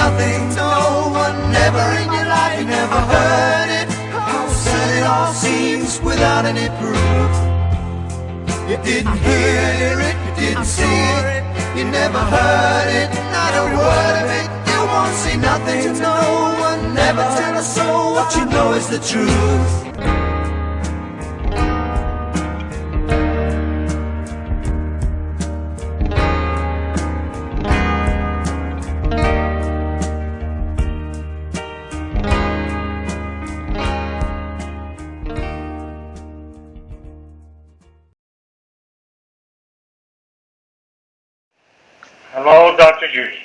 nothing to no one. Never in your life you never heard it. How silly it all seems without any proof. You didn't hear it, you didn't see it, you never heard it, not a word of it. You won't say nothing to no one. Never tell a soul what you know is the truth. Hello, Dr. Judy.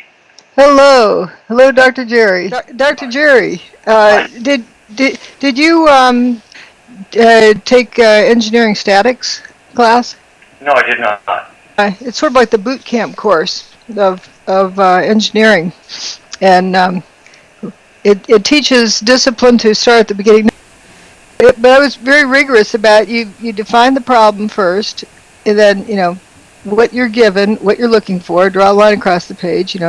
Hello, Dr. Jerry. Dr. Jerry, did you take engineering statics class? No, I did not. It's sort of like the boot camp course of engineering, and it teaches discipline to start at the beginning. But I was very rigorous about you define the problem first, and then what you're given, what you're looking for, draw a line across the page,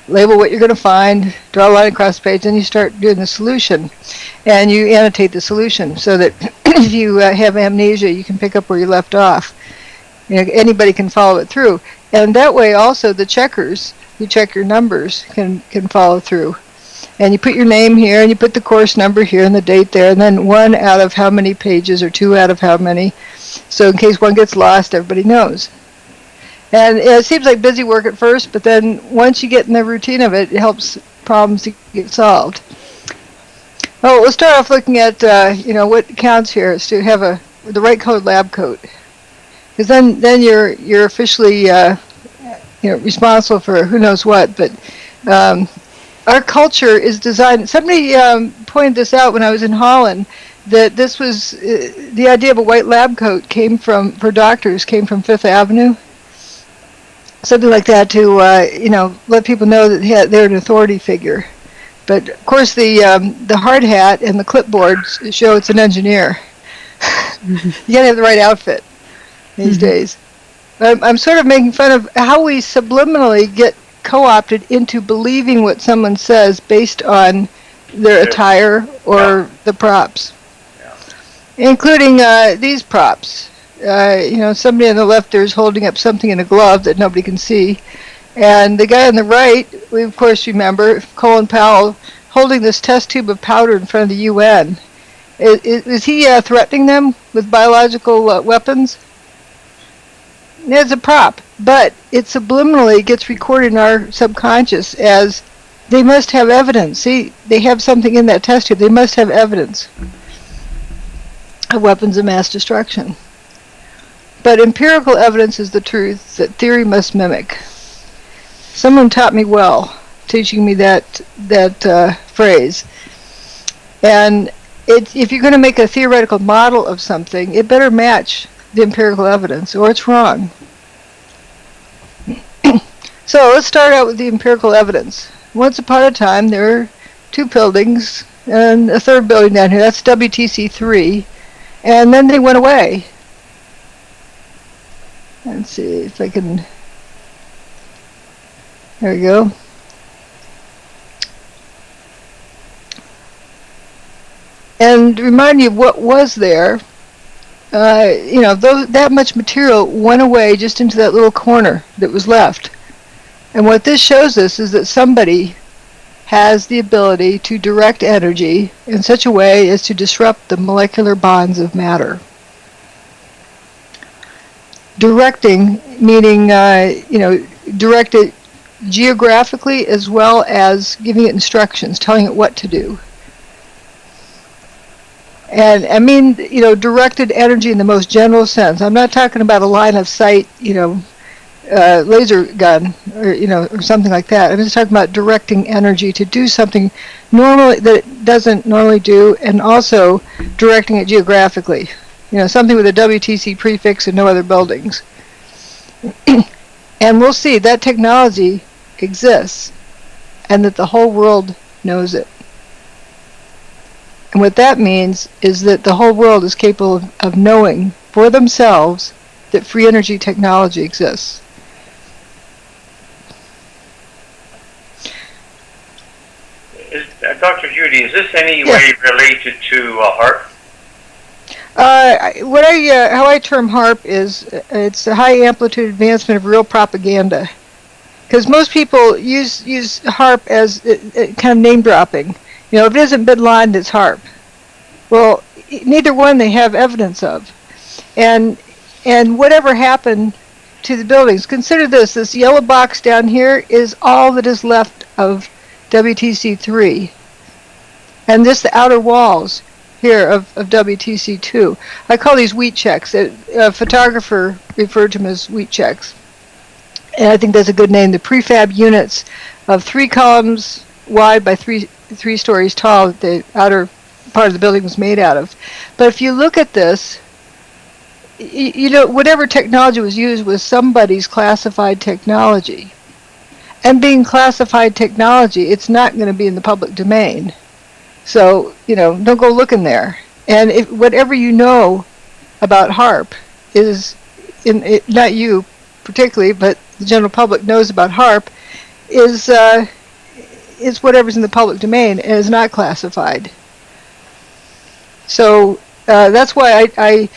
label what you're going to find, draw a line across the page, then you start doing the solution. And you annotate the solution so that if you have amnesia, you can pick up where you left off. Anybody can follow it through. And that way also the checkers, who check your numbers, can follow through. And you put your name here, and you put the course number here and the date there, and then 1 out of how many pages or 2 out of how many. So in case one gets lost, everybody knows. And it seems like busy work at first, but then once you get in the routine of it, it helps problems to get solved. Oh, we'll start off looking at, what counts here is to have the right colored lab coat. Because then you're officially, responsible for who knows what. But our culture is designed, somebody pointed this out when I was in Holland, that this was, the idea of a white lab coat for doctors came from Fifth Avenue. Something like that to, let people know that they're an authority figure. But, of course, the hard hat and the clipboard show it's an engineer. You got to have the right outfit these days. I'm sort of making fun of how we subliminally get co-opted into believing what someone says based on their attire or the props, including these props. Somebody on the left there is holding up something in a glove that nobody can see. And the guy on the right, we of course remember, Colin Powell, holding this test tube of powder in front of the UN. Is he threatening them with biological weapons? It's a prop, but it subliminally gets recorded in our subconscious as they must have evidence. See, they have something in that test tube. They must have evidence of weapons of mass destruction. But empirical evidence is the truth that theory must mimic. Someone taught me well, teaching me that phrase. And if you're going to make a theoretical model of something, it better match the empirical evidence, or it's wrong. So let's start out with the empirical evidence. Once upon a time, there were 2 buildings and a 3rd building down here. That's WTC3. And then they went away. Let's see if I can... There we go. And remind you of what was there. That much material went away just into that little corner that was left. And what this shows us is that somebody has the ability to direct energy in such a way as to disrupt the molecular bonds of matter. Directing, meaning, direct it geographically as well as giving it instructions, telling it what to do. And I mean, directed energy in the most general sense. I'm not talking about a line of sight, laser gun or something like that. I'm just talking about directing energy to do something normally that it doesn't normally do, and also directing it geographically. Something with a WTC prefix and no other buildings. And we'll see that technology exists and that the whole world knows it. And what that means is that the whole world is capable of knowing for themselves that free energy technology exists. Dr. Judy, is this any Yes. way related to HARP? How I term HARP is it's a high amplitude advancement of real propaganda, because most people use HARP as kind of name dropping. You know, if it isn't Bin Laden, it's HARP. Well, neither one they have evidence of, and whatever happened to the buildings. Consider this yellow box down here is all that is left of WTC3, and this the outer walls here of WTC2. I call these wheat checks. A photographer referred to them as wheat checks, and I think that's a good name. The prefab units of 3 columns wide by three stories tall that the outer part of the building was made out of. But if you look at this, you know, whatever technology was used was somebody's classified technology. And being classified technology, it's not going to be in the public domain. So, you know, don't go looking there. And if whatever you know about HARP is, not you particularly, but the general public knows about HARP, is whatever's in the public domain and is not classified. So that's why I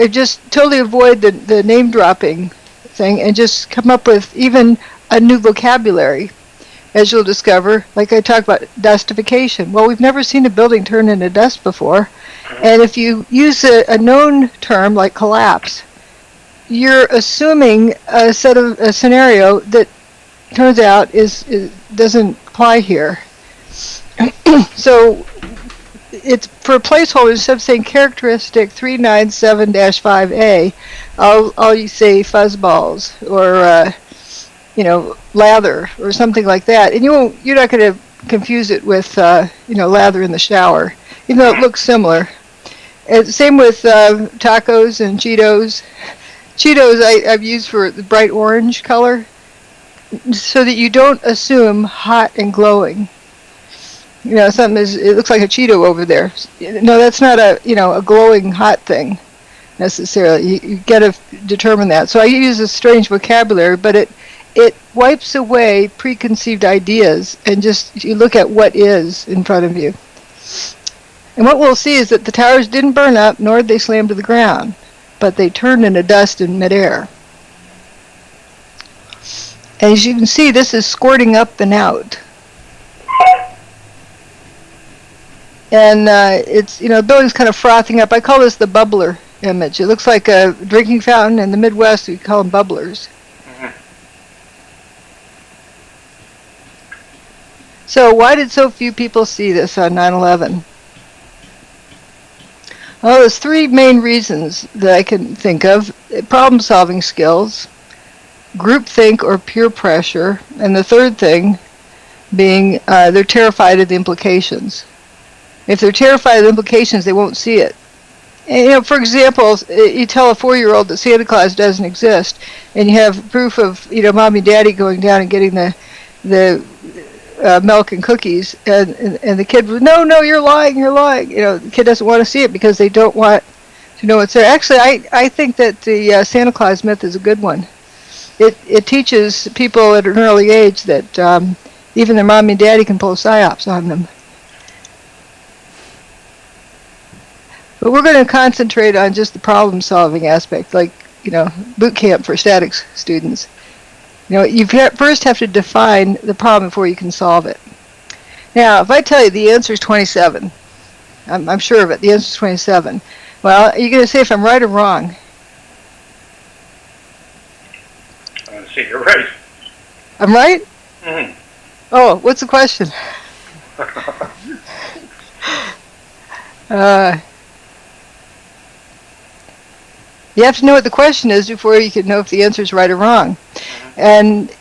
just totally avoid the name dropping thing and just come up with even a new vocabulary. As you'll discover, like I talked about dustification. Well, we've never seen a building turn into dust before. And if you use a known term like collapse, you're assuming a scenario that turns out doesn't apply here. So it's for placeholders, instead of saying characteristic 397-5A, I'll say fuzzballs or you know, lather or something like that, and you're not going to confuse it with you know, lather in the shower, even though it looks similar. And same with tacos and Cheetos. Cheetos I've used for the bright orange color, so that you don't assume hot and glowing. You know, it looks like a Cheeto over there. No, that's not a glowing hot thing necessarily. You got to determine that. So I use a strange vocabulary, but it wipes away preconceived ideas and just you look at what is in front of you. And what we'll see is that the towers didn't burn up, nor did they slam to the ground, but they turned into dust in midair. And as you can see, this is squirting up and out. And it's, you know, the building's kind of frothing up. I call this the bubbler image. It looks like a drinking fountain. In the Midwest, we call them bubblers. So why did so few people see this on 9/11? Well, there's 3 main reasons that I can think of. Problem-solving skills, groupthink or peer pressure, and the third thing being they're terrified of the implications. If they're terrified of the implications, they won't see it. And, you know, for example, you tell a 4-year-old that Santa Claus doesn't exist, and you have proof of, you know, mommy and daddy going down and getting the milk and cookies, and the kid was, no, you're lying. You know, the kid doesn't want to see it because they don't want to know what's there. Actually, I think that the Santa Claus myth is a good one. It teaches people at an early age that even their mommy and daddy can pull psyops on them. But we're going to concentrate on just the problem-solving aspect, like, you know, boot camp for statics students. You know, you first have to define the problem before you can solve it. Now, if I tell you the answer is 27, I'm sure of it, the answer is 27. Well, are you going to say if I'm right or wrong? I see, you're right. I'm right? Mm-hmm. Oh, what's the question? You have to know what the question is before you can know if the answer is right or wrong. And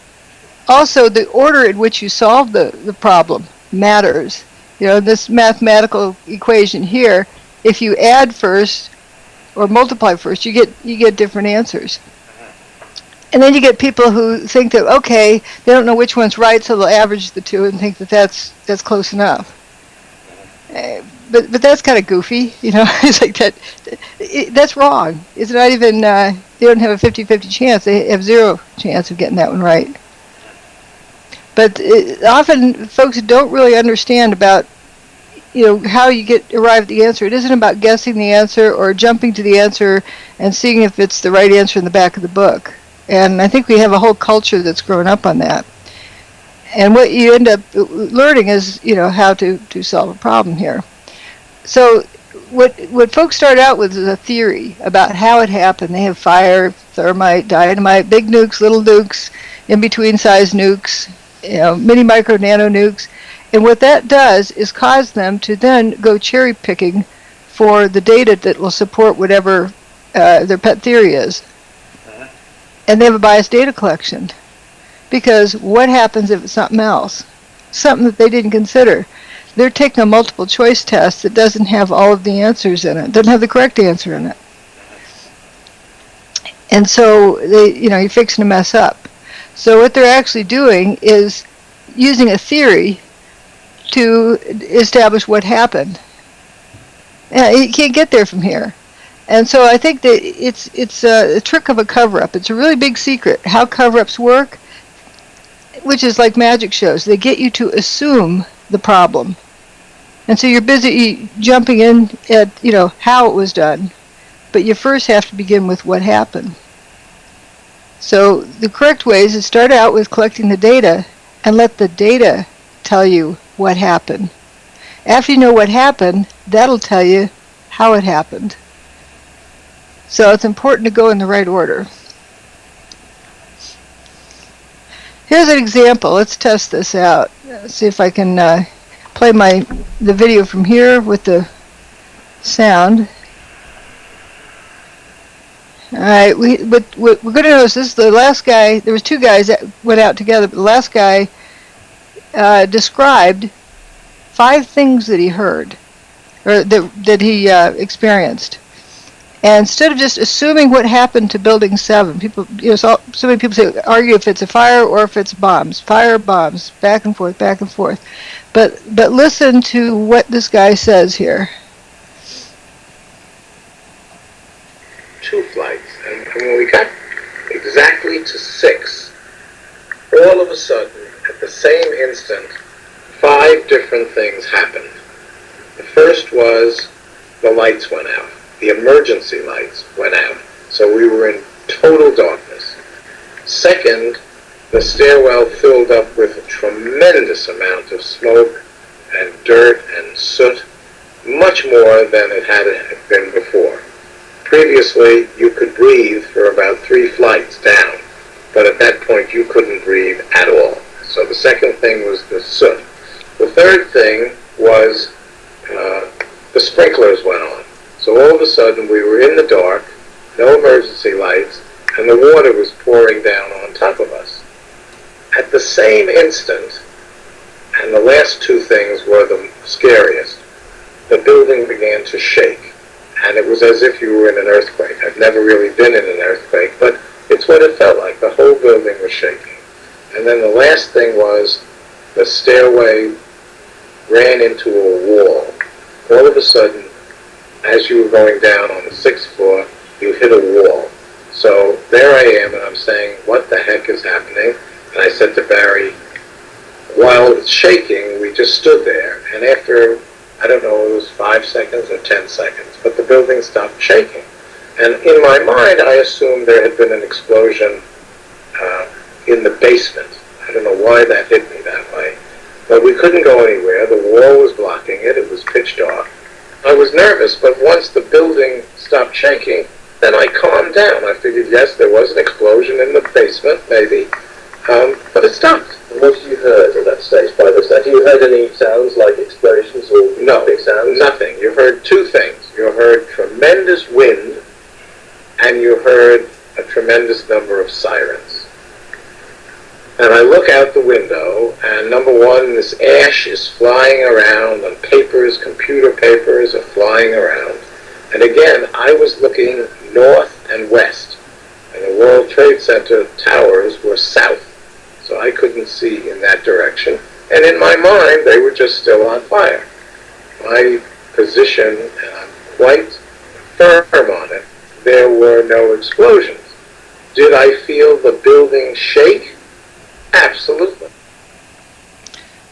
also the order in which you solve the problem matters. You know, this mathematical equation here, if you add first or multiply first, you get different answers. And then you get people who think that, okay, they don't know which one's right, so they'll average the two and think that that's close enough. But that's kind of goofy, you know. It's like that's wrong. It's not even, they don't have a 50-50 chance. They have 0 chance of getting that one right. But often folks don't really understand about how you arrive at the answer. It isn't about guessing the answer or jumping to the answer and seeing if it's the right answer in the back of the book. And I think we have a whole culture that's grown up on that. And what you end up learning is, how to solve a problem here. So what folks start out with is a theory about how it happened. They have fire, thermite, dynamite, big nukes, little nukes, in-between size nukes, mini, micro, nano nukes. And what that does is cause them to then go cherry picking for the data that will support whatever their pet theory is. And they have a biased data collection. Because what happens if it's something else? Something that they didn't consider. They're taking a multiple choice test that doesn't have all of the answers in it, doesn't have the correct answer in it. And so you're fixing to mess up. So what they're actually doing is using a theory to establish what happened. You can't get there from here. And so I think that it's a trick of a cover-up. It's a really big secret. How cover-ups work, which is like magic shows. They get you to assume the problem. And so you're busy jumping in at, how it was done. But you first have to begin with what happened. So the correct way is to start out with collecting the data and let the data tell you what happened. After you know what happened, that'll tell you how it happened. So it's important to go in the right order. Here's an example. Let's test this out. See if I can play the video from here with the sound. All right, what we're going to notice, this is the last guy. There was two guys that went out together, but the last guy described 5 things that he heard, or that he experienced. And instead of just assuming what happened to Building 7, people, so many people argue if it's a fire or if it's bombs, fire, bombs, back and forth, back and forth. But listen to what this guy says here. 2 flights, and when we got exactly to 6, all of a sudden, at the same instant, 5 different things happened. The first was the lights went out. The emergency lights went out, so we were in total darkness. Second, the stairwell filled up with a tremendous amount of smoke and dirt and soot, much more than it had been before. Previously, you could breathe for about 3 flights down, but at that point you couldn't breathe at all. So the second thing was the soot. The third thing was the sprinklers went on. So all of a sudden we were in the dark, no emergency lights, and the water was pouring down on top of us. At the same instant, and the last 2 things were the scariest, the building began to shake. And it was as if you were in an earthquake. I've never really been in an earthquake, but it's what it felt like. The whole building was shaking. And then the last thing was the stairway ran into a wall. All of a sudden, as you were going down on the 6th floor, you hit a wall. So there I am, and I'm saying, what the heck is happening? And I said to Barry, while it's shaking, we just stood there. And after, I don't know, it was 5 seconds or 10 seconds, but the building stopped shaking. And in my mind, I assumed there had been an explosion in the basement. I don't know why that hit me that way. But we couldn't go anywhere. The wall was blocking it. It was pitch dark. I was nervous, but once the building stopped shaking, then I calmed down. I figured, yes, there was an explosion in the basement, maybe, but it stopped. And what did you heard at that stage by this time? Have you heard any sounds like explosions or big sounds? Nothing. You heard 2 things. You heard tremendous wind, and you heard a tremendous number of sirens. And I look out the window, and number 1, this ash is flying around, and papers, computer papers are flying around. And again, I was looking north and west, and the World Trade Center towers were south, so I couldn't see in that direction. And in my mind, they were just still on fire. My position, and I'm quite firm on it, there were no explosions. Did I feel the building shake? Absolutely.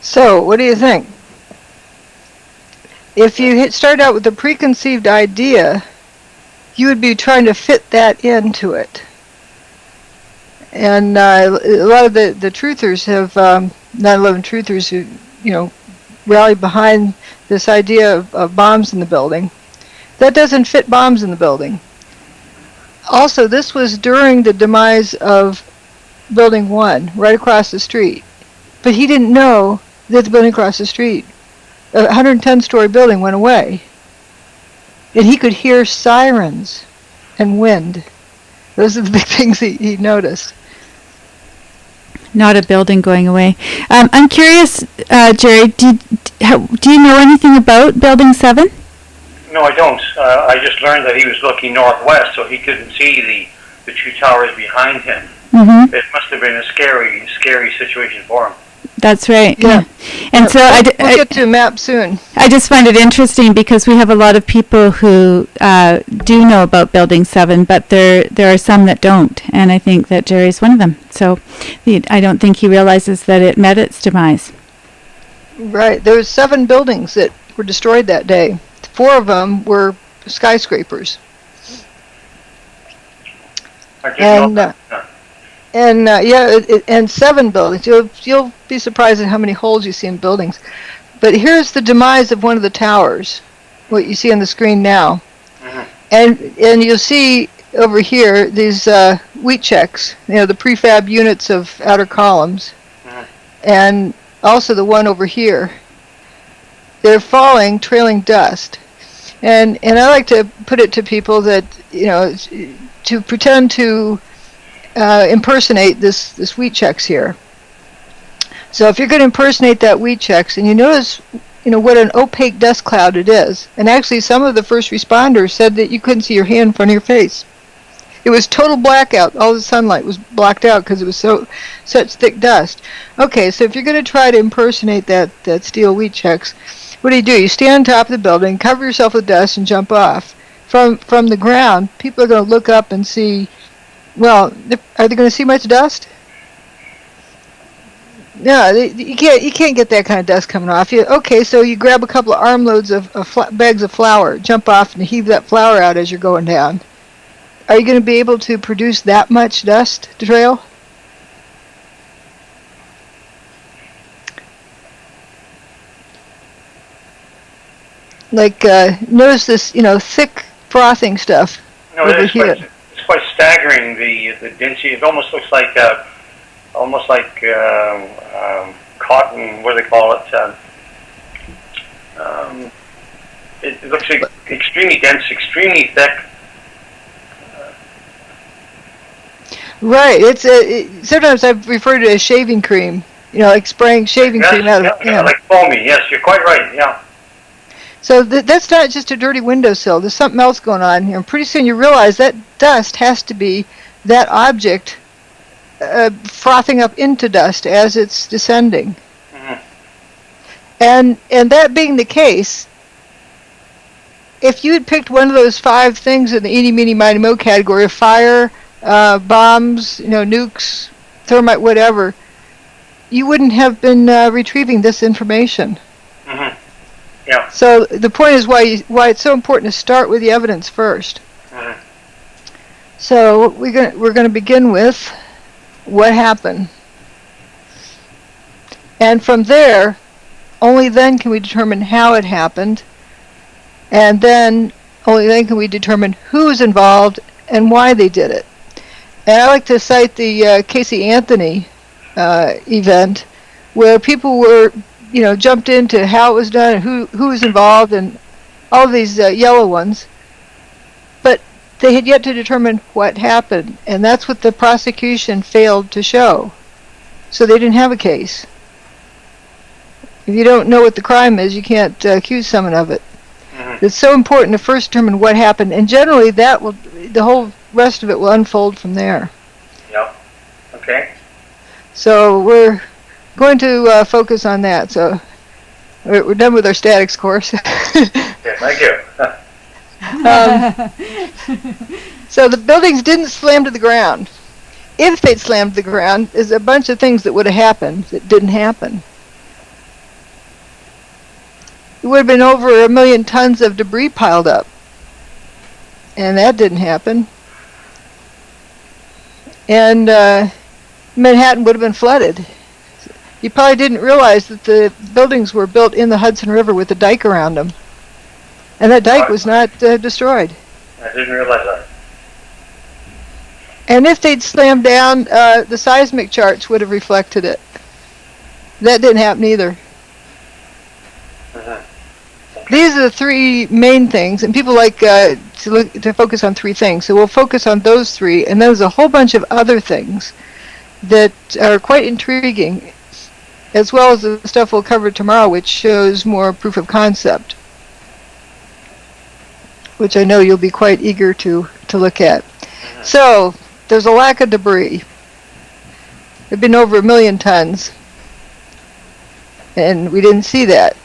So, what do you think? If you started out with a preconceived idea, you would be trying to fit that into it. And a lot of the truthers have, 9/11 truthers who, rally behind this idea of bombs in the building. That doesn't fit bombs in the building. Also, this was during the demise of Building 1, right across the street. But he didn't know that the building across the street, a 110-story building, went away. And he could hear sirens and wind. Those are the big things he noticed. Not a building going away. I'm curious, Jerry, do you know anything about Building 7? No, I don't. I just learned that he was looking northwest, so he couldn't see the two towers behind him. Mm-hmm. It must have been a scary, scary situation for him. That's right. Yeah. And so we'll get to a map soon. I just find it interesting because we have a lot of people who do know about Building 7, but there are some that don't, and I think that Jerry's one of them. So I don't think he realizes that it met its demise. Right. There were 7 buildings that were destroyed that day. 4 of them were skyscrapers. I didn't know that. And 7 buildings. You'll be surprised at how many holes you see in buildings. But here's the demise of one of the towers, what you see on the screen now. Mm-hmm. And you'll see over here these wheat checks, the prefab units of outer columns, mm-hmm. and also the one over here. They're falling, trailing dust. And I like to put it to people that, to pretend to impersonate this wheat checks here. So if you're going to impersonate that wheat checks, and you notice, what an opaque dust cloud it is. And actually, some of the first responders said that you couldn't see your hand in front of your face. It was total blackout. All the sunlight was blocked out because it was such thick dust. Okay, so if you're going to try to impersonate that steel wheat checks, what do? You stand on top of the building, cover yourself with dust, and jump off. From the ground, people are going to look up and see. Well, are they going to see much dust? No, you can't get that kind of dust coming off you. Okay, so you grab a couple of armloads of bags of flour, jump off, and heave that flour out as you're going down. Are you going to be able to produce that much dust trail? Like, notice this, thick frothing stuff over here. It's quite staggering, the density. It almost looks like cotton. What do they call it? It looks like extremely dense, extremely thick. Right. Sometimes I've referred to it as shaving cream. Like spraying shaving cream out of. Yeah, like foamy. Yes, you're quite right. Yeah. So that's not just a dirty windowsill. There's something else going on here. And pretty soon you realize that dust has to be that object frothing up into dust as it's descending. Mm-hmm. And that being the case, if you had picked one of those 5 things in the eeny, meeny, miny, mo category of fire, bombs, nukes, thermite, whatever, you wouldn't have been retrieving this information. Mm-hmm. Yeah. So the point is why it's so important to start with the evidence first. Mm-hmm. So we're going to begin with what happened, and from there, only then can we determine how it happened, and then only then can we determine who's involved and why they did it. And I like to cite the Casey Anthony event, where people were jumped into how it was done and who was involved and all of these yellow ones. But they had yet to determine what happened, and that's what the prosecution failed to show. So they didn't have a case. If you don't know what the crime is, you can't accuse someone of it. Mm-hmm. It's so important to first determine what happened, and generally the whole rest of it will unfold from there. Yep. Okay. So we're going to focus on that. So we're done with our statics course. Yes, thank you. So the buildings didn't slam to the ground. If they'd slammed to the ground, there's a bunch of things that would have happened that didn't happen. it would have been over 1 million tons of debris piled up. And that didn't happen. And Manhattan would have been flooded. You probably didn't realize that the buildings were built in the Hudson River with a dike around them. And that dike was not destroyed. I didn't realize that. And if they'd slammed down, the seismic charts would have reflected it. That didn't happen either. These are the three main things, and people like to focus on three things. So we'll focus on those three, and then there's a whole bunch of other things that are quite intriguing, as well as the stuff we'll cover tomorrow, which shows more proof of concept, which I know you'll be quite eager to look at. So there's a lack of debris. There've been over 1 million tons, and we didn't see that.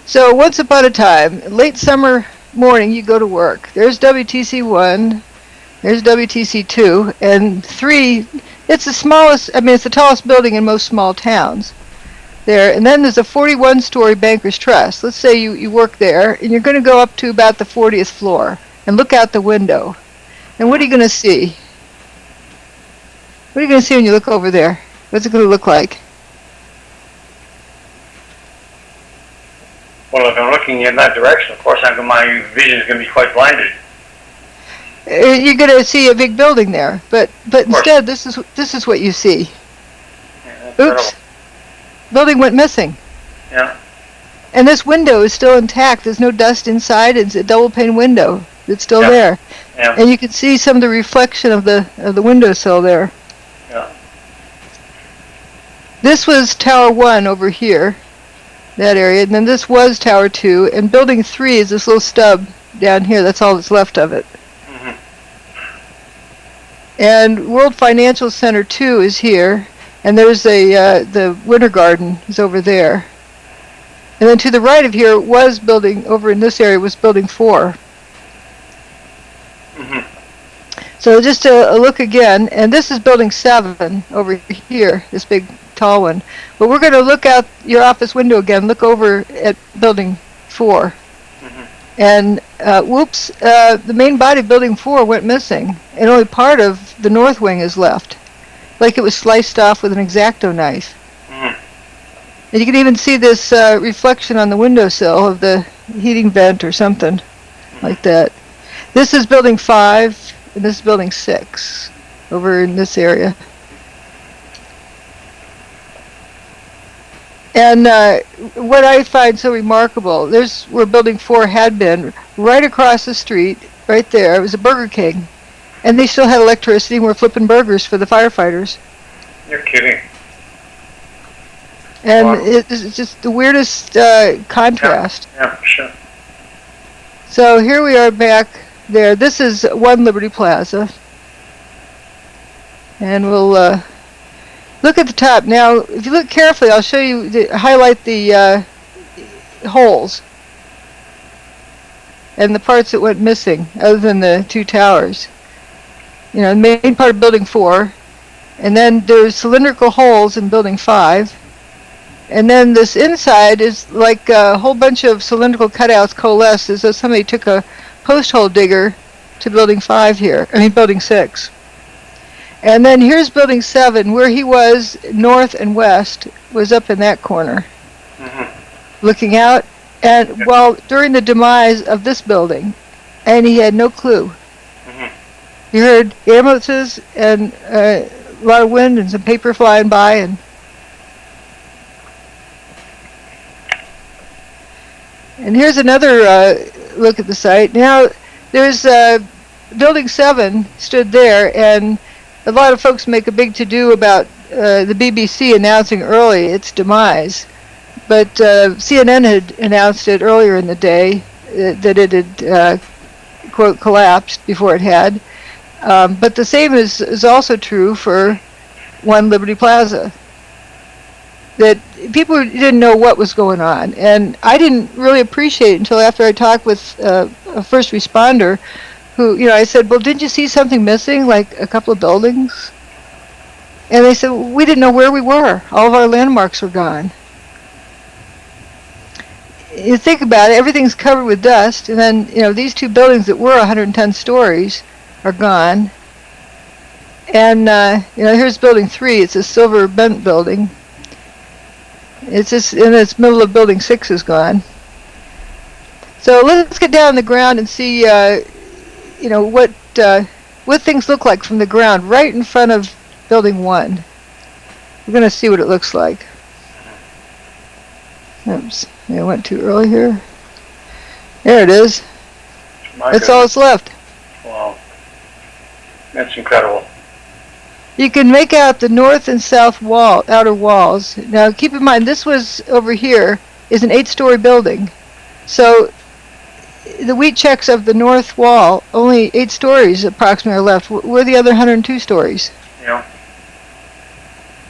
So once upon a time, late summer morning, you go to work. There's WTC1, there's WTC2, and 3, it's the smallest, it's the tallest building in most small towns there. And then there's a 41-story Banker's Trust. Let's say you work there, and you're going to go up to about the 40th floor and look out the window. And what are you going to see? What are you going to see when you look over there? What's it going to look like? Well, if I'm looking in that direction, of course, my vision is going to be quite blinded. You're going to see a big building there, but instead, this is what you see. Yeah, Oops, building went missing. Yeah. And this window is still intact. There's no dust inside. It's a double pane window. It's still there. Yeah. And you can see some of the reflection of the windowsill there. Yeah. This was Tower 1 over here, that area, and then this was Tower 2, and Building 3 is this little stub down here. That's all that's left of it. And World Financial Center 2 is here, and there's the Winter Garden is over there. And then to the right of here was building, over in this area was Building 4. So just a look again, and this is Building 7 over here, this big tall one. But we're going to look out your office window again, look over at Building 4. And whoops, the main body of Building 4 went missing, and only part of the north wing is left, like it was sliced off with an X-Acto knife. And you can even see this reflection on the windowsill of the heating vent or something like that. This is Building 5, and this is Building 6 over in this area. And what I find so remarkable, there's where Building 4 had been, right across the street, right there. It was a Burger King. And they still had electricity and were flipping burgers for the firefighters. You're kidding. And Wow. it's just the weirdest contrast. Yeah, sure. So here we are back there. This is 1 Liberty Plaza. And we'll look at the top. Now, if you look carefully, I'll show you, highlight the holes and the parts that went missing, other than the 2 towers. You know, the main part of Building 4, and then there's cylindrical holes in Building 5, and then this inside is like a whole bunch of cylindrical cutouts coalesced as though somebody took a post hole digger to Building 5 here, Building 6. And then here's Building 7, where he was north and west, was up in that corner, looking out. And well, during the demise of this building, and he had no clue. He heard ambulances and a lot of wind and some paper flying by, and here's another look at the site. Now, there's Building 7 stood there, and a lot of folks make a big to-do about the BBC announcing early its demise. But CNN had announced it earlier in the day that it had, quote, collapsed before it had. But the same is also true for 1 Liberty Plaza. That people didn't know what was going on. And I didn't really appreciate it until after I talked with a first responder who, I said, well, didn't you see something missing, like a couple of buildings? And they said, well, we didn't know where we were. All of our landmarks were gone. you think about it, everything's covered with dust, and then, these two buildings that were 110 stories are gone. And, here's building 3. It's a silver bent building. It's just in its middle of building 6 is gone. So let's get down on the ground and see, what things look like from the ground right in front of building 1. We're going to see what it looks like. Oops, I went too early here. There it is. That's all that's left. Wow. That's incredible. You can make out the north and south outer walls. Now keep in mind, this was over here is an 8-story building. So the wheat checks of the north wall, only 8 stories approximately are left. Where are the other 102 stories? Yeah.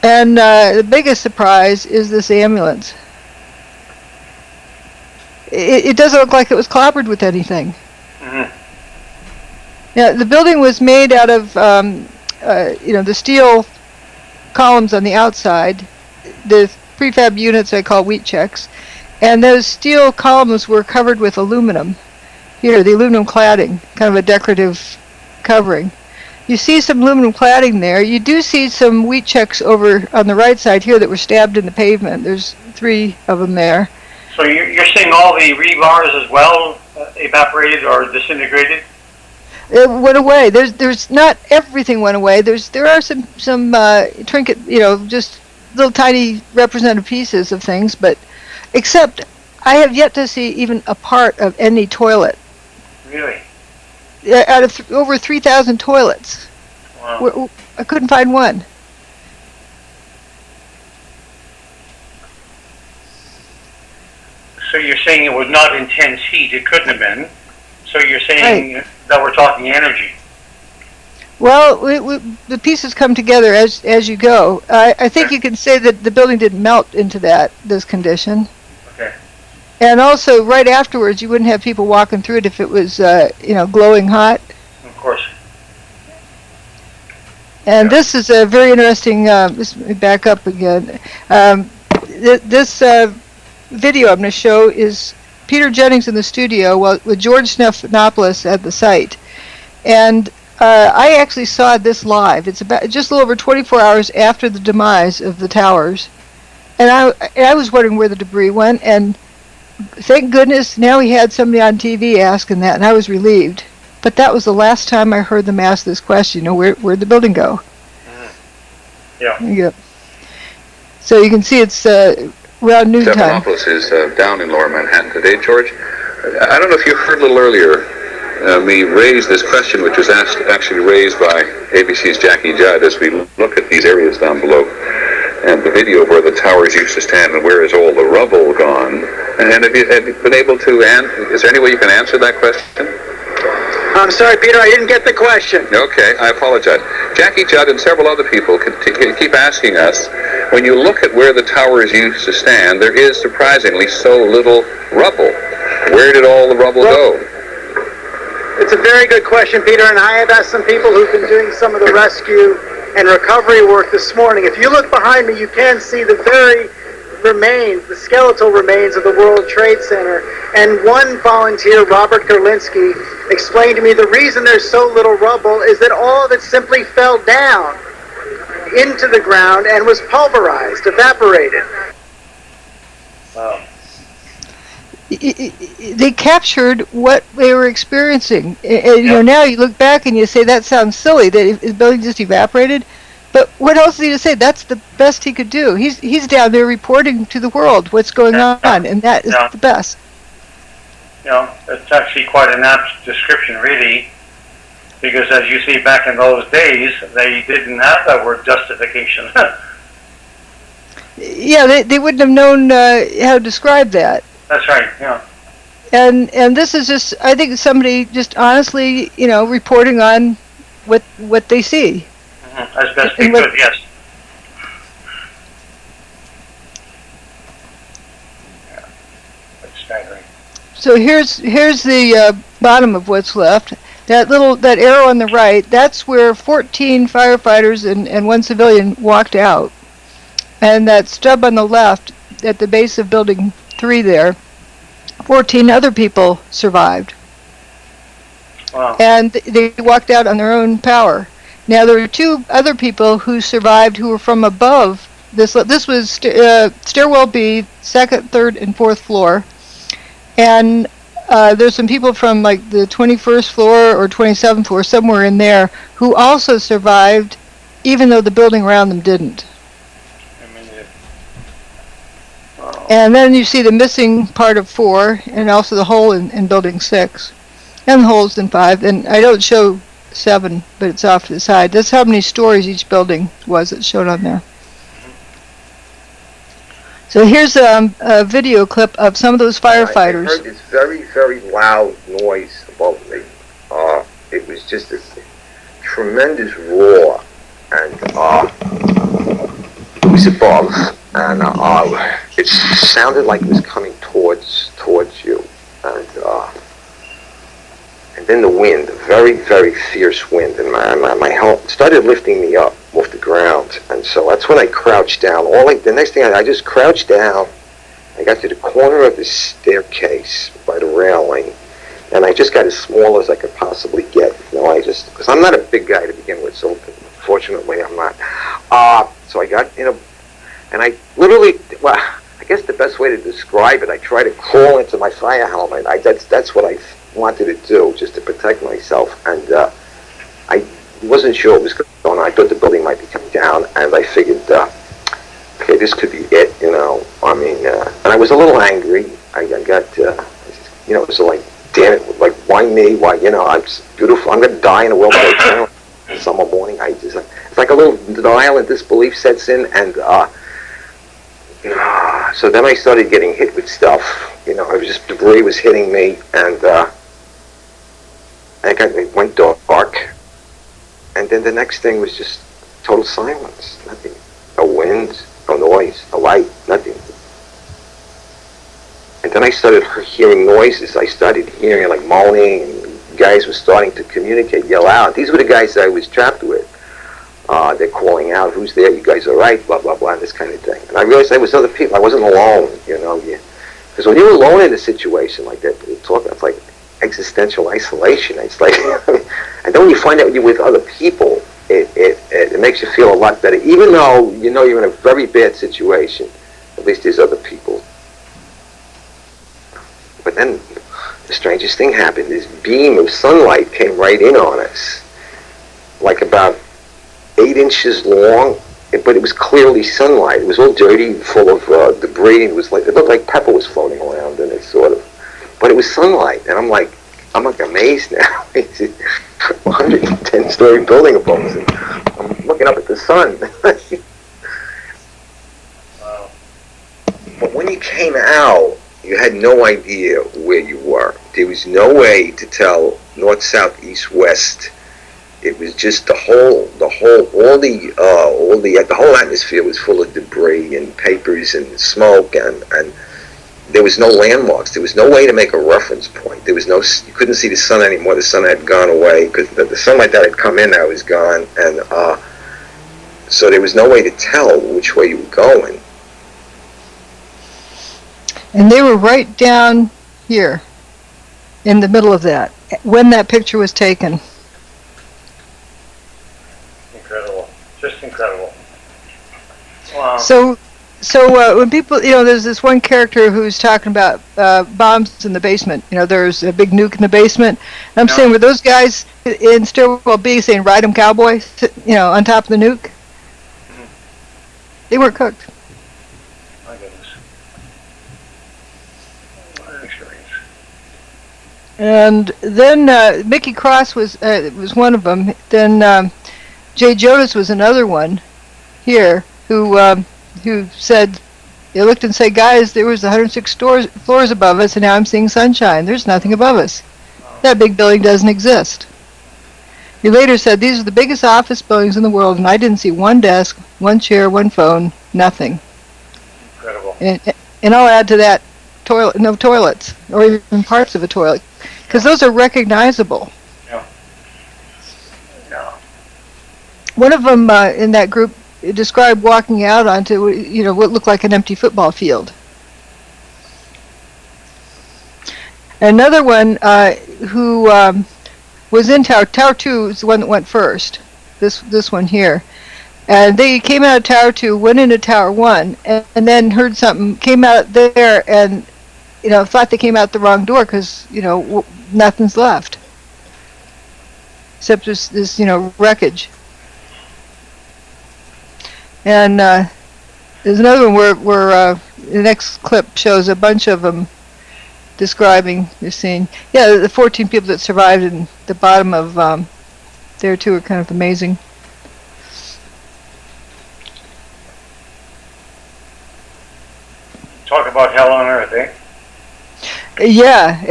And the biggest surprise is this ambulance. It doesn't look like it was clobbered with anything. Mm-hmm. Now, the building was made out of, the steel columns on the outside, the prefab units I call wheat checks, and those steel columns were covered with aluminum. Here, the aluminum cladding, kind of a decorative covering. You see some aluminum cladding there. You do see some wheat checks over on the right side here that were stabbed in the pavement. There's 3 of them there. So you're seeing all the rebars as well evaporated or disintegrated? It went away. There's not everything went away. There are some trinket, just little tiny representative pieces of things, but except I have yet to see even a part of any toilet. Really? Out of over 3,000 toilets. Wow. I couldn't find one. So you're saying it was not intense heat, it couldn't have been. So you're saying that we're talking energy. Well, the pieces come together as you go. I think you can say that the building didn't melt into this condition. Okay. And also, right afterwards, you wouldn't have people walking through it if it was, glowing hot. Of course. And this is a very interesting. Let me back up again. This video I'm going to show is Peter Jennings in the studio with George Stephanopoulos at the site, and I actually saw this live. It's about just a little over 24 hours after the demise of the towers, and I was wondering where the debris went, and thank goodness now he had somebody on TV asking that, and I was relieved. But that was the last time I heard them ask this question. Where'd the building go? Yeah. Yep. So you can see it's around noontime. Stephanopoulos is down in Lower Manhattan today, George. I don't know if you heard a little earlier me raise this question, which was actually raised by ABC's Jackie Judd as we look at these areas down below and the video where the towers used to stand and where is all the rubble gone. And have you been able to, is there any way you can answer that question? I'm sorry, Peter, I didn't get the question. Okay, I apologize. Jackie Judd and several other people keep asking us, when you look at where the towers used to stand, there is surprisingly so little rubble. Where did all the rubble go? It's a very good question, Peter, and I have asked some people who've been doing some of the rescue and recovery work this morning. If you look behind me, you can see the skeletal remains of the World Trade Center. And one volunteer, Robert Gerlinski, explained to me the reason there's so little rubble is that all of it simply fell down into the ground and was pulverized, evaporated. Wow. They captured what they were experiencing. And, now you look back and you say that sounds silly that the building just evaporated. But what else is he to say? That's the best he could do. He's down there reporting to the world what's going on, and that is the best. It's actually quite an apt description, really, because as you see, back in those days, they didn't have that word justification. Yeah, they wouldn't have known how to describe that. That's right, yeah. And this is just, I think, somebody just honestly, reporting on what they see. As best they could, yes. Yeah, that's staggering. So here's the bottom of what's left. That arrow on the right, that's where 14 firefighters and one civilian walked out. And that stub on the left, at the base of building 3 there, 14 other people survived. Wow. And they walked out on their own power. Now, there were 2 other people who survived who were from above. This was stairwell B, 2nd, 3rd, and 4th floor. And there's some people from like the 21st floor or 27th floor, somewhere in there, who also survived, even though the building around them didn't. Wow. And then you see the missing part of 4, and also the hole in building 6, and the holes in 5. And I don't show 7, but it's off to the side. That's how many stories each building was. It's shown on there. So here's a video clip of some of those firefighters. I heard this very, very loud noise above me. It was just this tremendous roar, and it was above, and it sounded like it was coming towards you, and then the wind, a very, very fierce wind, and my helmet started lifting me up off the ground, and so that's when I crouched down. The next thing I just crouched down. I got to the corner of the staircase by the railing, and I just got as small as I could possibly get. Because I'm not a big guy to begin with, so fortunately I'm not. So I got and I literally, I guess the best way to describe it, I tried to crawl into my fire helmet. That's what I wanted to do, just to protect myself, and I wasn't sure what was going on. I thought the building might be coming down, and I figured, okay, this could be it, and I was a little angry. I got, it was like, damn it, like, why me? Why, I'm beautiful. I'm going to die in a wheelchair channel summer morning. It's like a little denial and disbelief sets in, and so then I started getting hit with stuff. Debris was hitting me, and it went dark. And then the next thing was just total silence. Nothing. No wind, no noise, no light, nothing. And then I started hearing noises. I started hearing like moaning, and guys were starting to communicate, yell out. These were the guys that I was trapped with. They're calling out, who's there? You guys all right? Blah, blah, blah, this kind of thing. And I realized there was other people. I wasn't alone, Because when you're alone in a situation like that, it's like existential isolation. It's like, and then when you find out you're with other people, it makes you feel a lot better. Even though you're in a very bad situation, at least there's other people. But then the strangest thing happened. This beam of sunlight came right in on us, like about 8 inches long, but it was clearly sunlight. It was all dirty, full of debris. It looked like pepper was floating around in it, sort of. But it was sunlight, and I'm like amazed now. It's a 110-story building above us, and I'm looking up at the sun. Wow. But when you came out, you had no idea where you were. There was no way to tell north, south, east, west. It was just the whole atmosphere was full of debris and papers and smoke, and there was no landmarks. There was no way to make a reference point. You couldn't see the sun anymore. The sun had gone away because the sunlight that had come in now was gone, and so there was no way to tell which way you were going. And they were right down here, in the middle of that, when that picture was taken. Incredible. Just incredible. Wow. So when people, there's this one character who's talking about bombs in the basement. There's a big nuke in the basement. And I'm saying, were those guys in stairwell B saying, "Ride 'em, cowboy," on top of the nuke? Mm-hmm. They weren't cooked. My goodness. What an experience. And then Mickey Cross was one of them. Then Jay Jonas was another one here who said, they looked and said, "Guys, there was 106 floors above us, and now I'm seeing sunshine. There's nothing above us. That big building doesn't exist." He later said, "These are the biggest office buildings in the world, and I didn't see one desk, one chair, one phone, nothing." Incredible. And I'll add to that, no toilets, or even parts of a toilet, because those are recognizable. Yeah. Yeah. One of them in that group described walking out onto what looked like an empty football field. Another one who was in Tower 2 is the one that went first. This one here. And they came out of Tower 2, went into Tower 1, and then heard something, came out there, and, thought they came out the wrong door because, nothing's left. Except this wreckage. And there's another one where the next clip shows a bunch of them describing the scene. Yeah, the 14 people that survived in the bottom of there too are kind of amazing. Talk about hell on earth, eh? Yeah,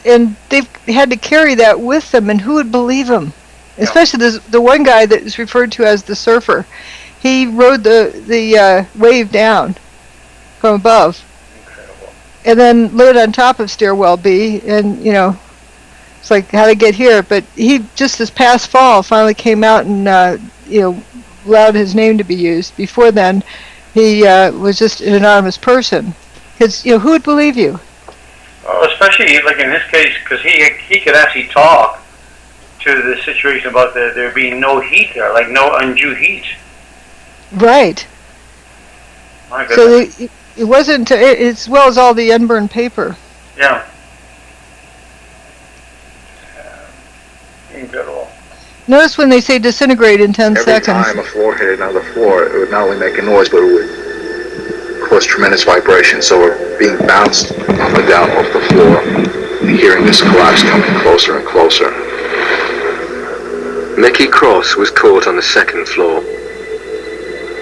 and they've had to carry that with them, and who would believe them? Yeah. Especially the one guy that is referred to as the surfer. He rode the wave down from above. Incredible. And then lived on top of Stairwell B, and it's like how to get here. But he just this past fall finally came out and allowed his name to be used. Before then, he was just an anonymous person. Because who would believe you? Well, especially like in his case, because he could actually talk to the situation about there being no heat there, like no undue heat. Right. My goodness. So it wasn't as well as all the unburned paper. Yeah. Incredible. Notice when they say disintegrate in 10 Every seconds. time a floor hit another floor, it would not only make a noise, but it would cause tremendous vibration. So we're being bounced up and down off the floor, and hearing this collapse coming closer and closer. Mickey Cross was caught on the second floor.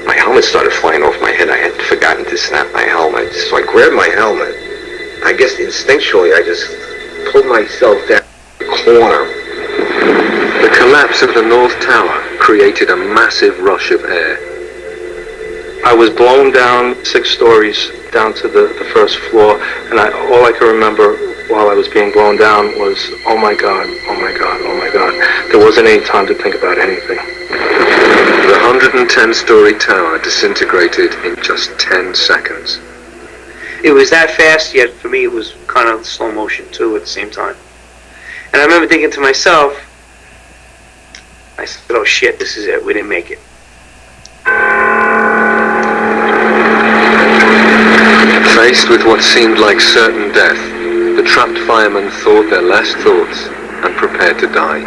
My helmet started flying off my head. I had forgotten to snap my helmet, so I grabbed my helmet. I guess instinctually I just pulled myself down the corner. The collapse of the North Tower created a massive rush of air. I was blown down 6 stories down to the first floor, and all I could remember while I was being blown down was, oh my God, oh my God, oh my God. There wasn't any time to think about anything. The 110-story tower disintegrated in just 10 seconds. It was that fast, yet for me it was kind of slow motion too at the same time. And I remember thinking to myself, I said, oh shit, this is it, we didn't make it. Faced with what seemed like certain death, the trapped firemen thought their last thoughts and prepared to die.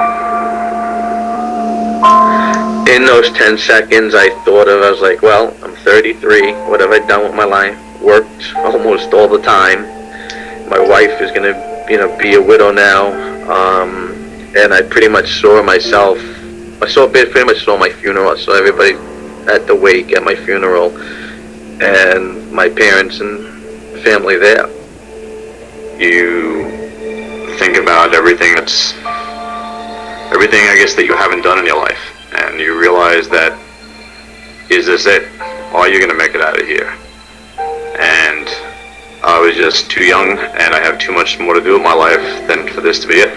In those 10 seconds I was like, well, I'm 33, what have I done with my life? Worked almost all the time. My wife is going to be a widow now, and I pretty much saw myself, pretty much saw my funeral. I saw everybody at the wake at my funeral, and my parents and family there. You think about everything I guess that you haven't done in your life, and you realize that, is this it? Are you going to make it out of here? And I was just too young, and I have too much more to do with my life than for this to be it.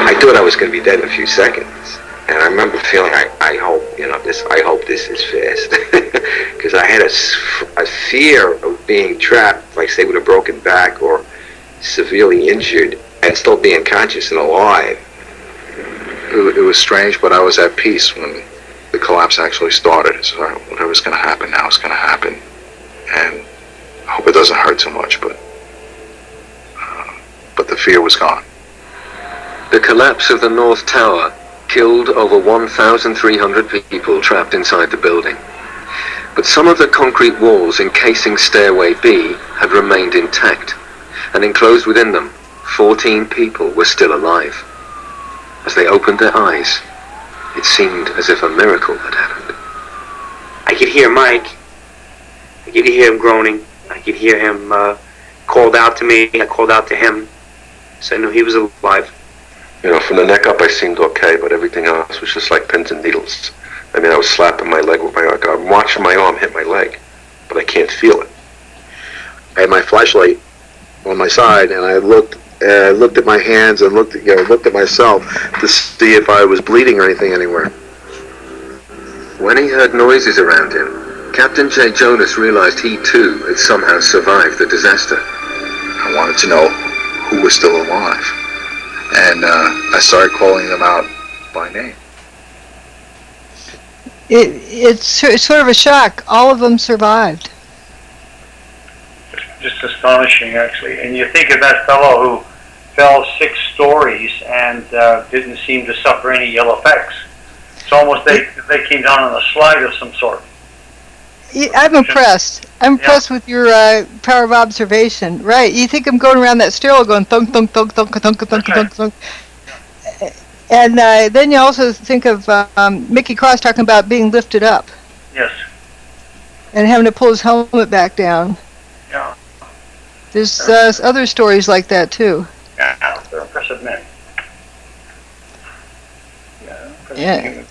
I thought I was going to be dead in a few seconds, and I remember feeling, I hope this is fast, because I had a fear of being trapped, like say with a broken back or severely injured, and still being conscious and alive. It was strange, but I was at peace when the collapse actually started. So whatever's going to happen now is going to happen, and I hope it doesn't hurt too much, but the fear was gone. The collapse of the North Tower killed over 1,300 people trapped inside the building. But some of the concrete walls encasing Stairway B had remained intact, and enclosed within them, 14 people were still alive. As they opened their eyes, it seemed as if a miracle had happened. I could hear Mike. I could hear him groaning. I could hear him called out to me. I called out to him. So I knew he was alive. From the neck up I seemed okay, but everything else was just like pins and needles. I mean, I was slapping my leg with my arm. I'm watching my arm hit my leg, but I can't feel it. I had my flashlight on my side, and I looked at my hands and looked at myself to see if I was bleeding or anything anywhere. When he heard noises around him, Captain J. Jonas realized he too had somehow survived the disaster. I wanted to know who was still alive. And I started calling them out by name. It's sort of a shock. All of them survived. Just astonishing, actually. And you think of that fellow who fell 6 stories and didn't seem to suffer any ill effects. It's almost they came down on a slide of some sort. I'm impressed. I'm impressed with your power of observation. Right. You think I'm going around that stairwell going thunk, thunk, thunk, thunk, thunk, thunk, thunk, thunk. And then you also think of Mickey Cross talking about being lifted up. Yes. And having to pull his helmet back down. Yeah. There's other stories like that too. Yeah, they're impressive men. Yeah. Impressive humans.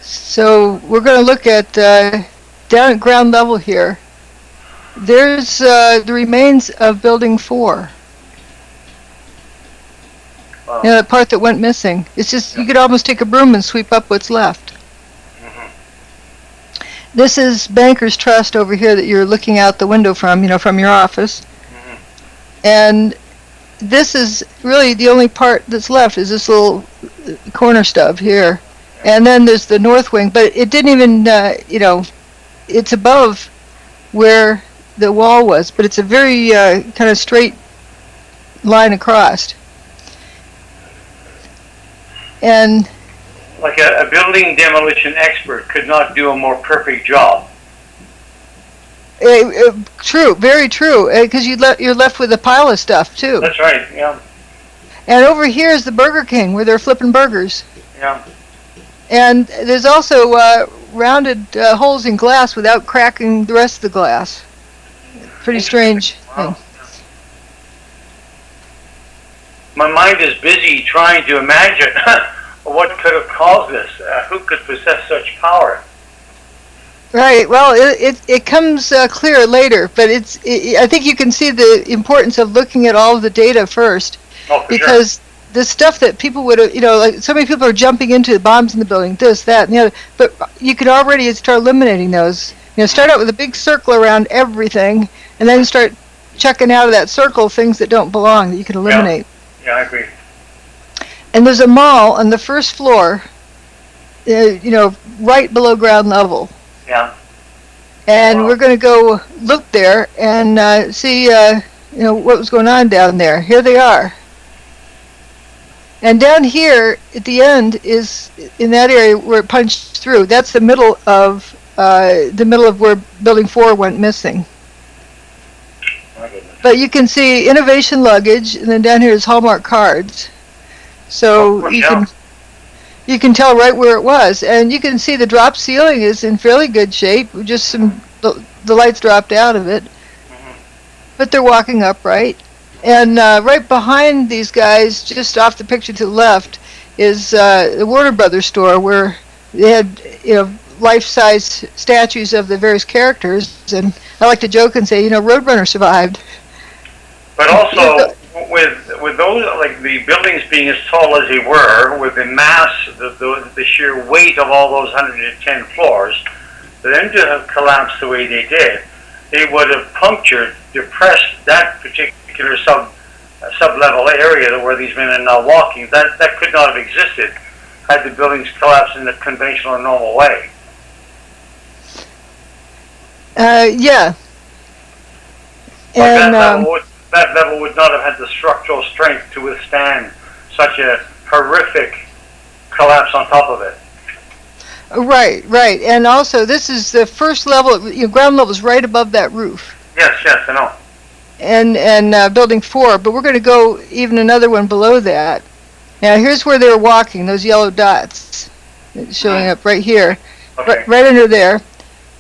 So we're going to look at down at ground level here. There's the remains of Building 4. Wow. You know, that part that went missing. It's just, you could almost take a broom and sweep up what's left. Mm-hmm. This is Banker's Trust over here that you're looking out the window from, from your office. Mm-hmm. And this is really the only part that's left is this little corner stub here. And then there's the north wing, but it didn't even, it's above where the wall was, but it's a very kind of straight line across. And like a building demolition expert could not do a more perfect job. True, very true, because you're left with a pile of stuff too. That's right, yeah. And over here is the Burger King where they're flipping burgers. Yeah. And there's also rounded holes in glass without cracking the rest of the glass. Pretty strange Wow. thing. My mind is busy trying to imagine what could have caused this. Who could possess such power? Right. Well, it comes clear later, but I think you can see the importance of looking at all of the data first, because the stuff that people would have, like so many people are jumping into the bombs in the building, this, that, and the other, but you could already start eliminating those. Start out with a big circle around everything, and then start checking out of that circle things that don't belong that you can eliminate. Yeah, I agree. And there's a mall on the first floor, right below ground level. Yeah. And we're going to go look there and see, what was going on down there. Here they are. And down here at the end is in that area where it punched through. That's the middle of where Building 4 went missing. But you can see innovation luggage, and then down here is Hallmark cards. So you can tell right where it was, and you can see the drop ceiling is in fairly good shape. Just the lights dropped out of it, but they're walking upright. And right behind these guys, just off the picture to the left, is the Warner Brothers store where they had life-size statues of the various characters. And I like to joke and say, Roadrunner survived. But also, with those, like the buildings being as tall as they were, with the mass, the sheer weight of all those 110 floors, for them to have collapsed the way they did, they would have punctured, depressed that particular sub-level area where these men are now walking. That could not have existed had the buildings collapsed in the conventional or normal way. Yeah. And that level would not have had the structural strength to withstand such a horrific collapse on top of it. Right. And also, this is the first level. Ground level is right above that roof. Yes, I know. And Building 4, but we're going to go even another one below that. Now, here's where they were walking. Those yellow dots showing up right here, Okay. right under there.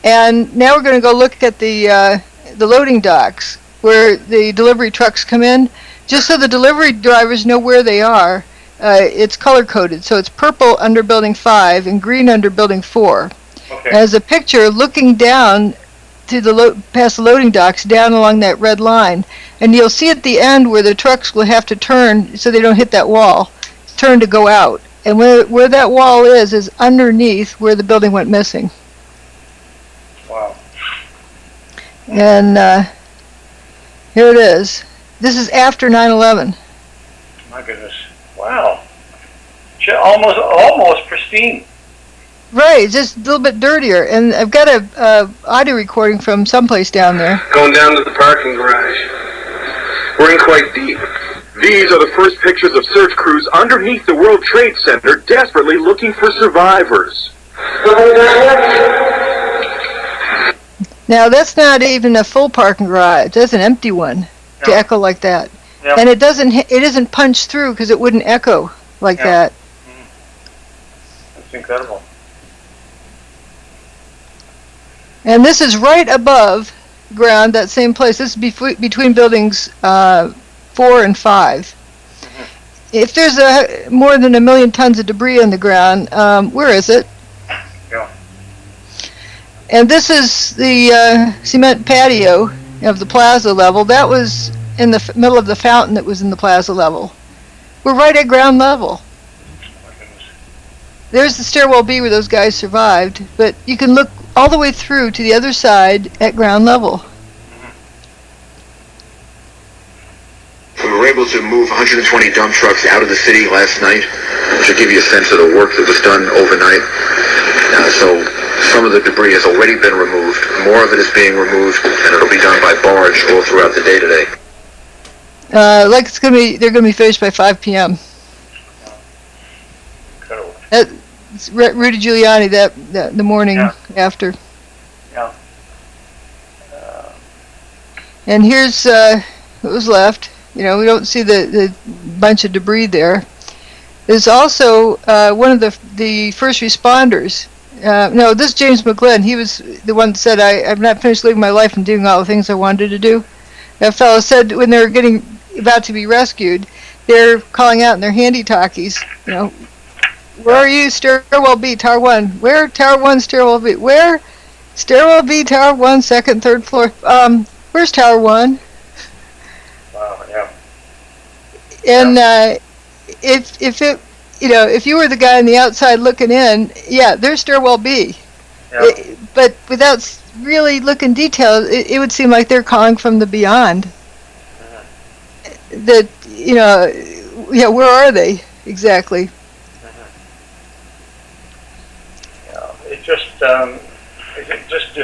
And now we're going to go look at the loading docks where the delivery trucks come in, just so the delivery drivers know where they are. It's color-coded, so it's purple under Building 5 and green under Building 4. Okay. As a picture looking down to past the loading docks, down along that red line, and you'll see at the end where the trucks will have to turn so they don't hit that wall, turn to go out. And where that wall is underneath where the building went missing. And here it is. This is after 9/11. My goodness. Wow. Almost pristine. Right, just a little bit dirtier. And I've got a audio recording from someplace down there. Going down to the parking garage. We're in quite deep. These are the first pictures of search crews underneath the World Trade Center, desperately looking for survivors. Now that's not even a full parking garage. That's an empty one to echo like that. Yep. And it isn't punched through because it wouldn't echo like that. That's incredible. And this is right above ground, that same place. This is between buildings 4 and 5. If there's more than 1 million tons of debris on the ground, where is it? Yeah. And this is the cement patio of the plaza level. That was in the middle of the fountain that was in the plaza level. We're right at ground level. There's the stairwell B where those guys survived, but you can look all the way through to the other side at ground level. We were able to move 120 dump trucks out of the city last night, to give you a sense of the work that was done overnight. So some of the debris has already been removed. More of it is being removed, and it'll be done by barge all throughout the day today. They're gonna be finished by 5 p.m. Incredible. It's Rudy Giuliani the morning after. Yeah. And here's what was left. You know, we don't see the bunch of debris there. There's also one of the first responders. No, this is James McGlynn. He was the one that said, I've not finished living my life and doing all the things I wanted to do. That fellow said when they were about to be rescued, they're calling out in their handy-talkies, you know, where are you, stairwell B, tower 1? Where, tower 1, stairwell B? Where, stairwell B, tower 1, second, third floor? Where's tower 1? Wow, yeah. And if you were the guy on the outside looking in, there's stairwell B. Yeah. But without really looking detailed, it would seem like they're calling from the beyond. That, where are they exactly? It just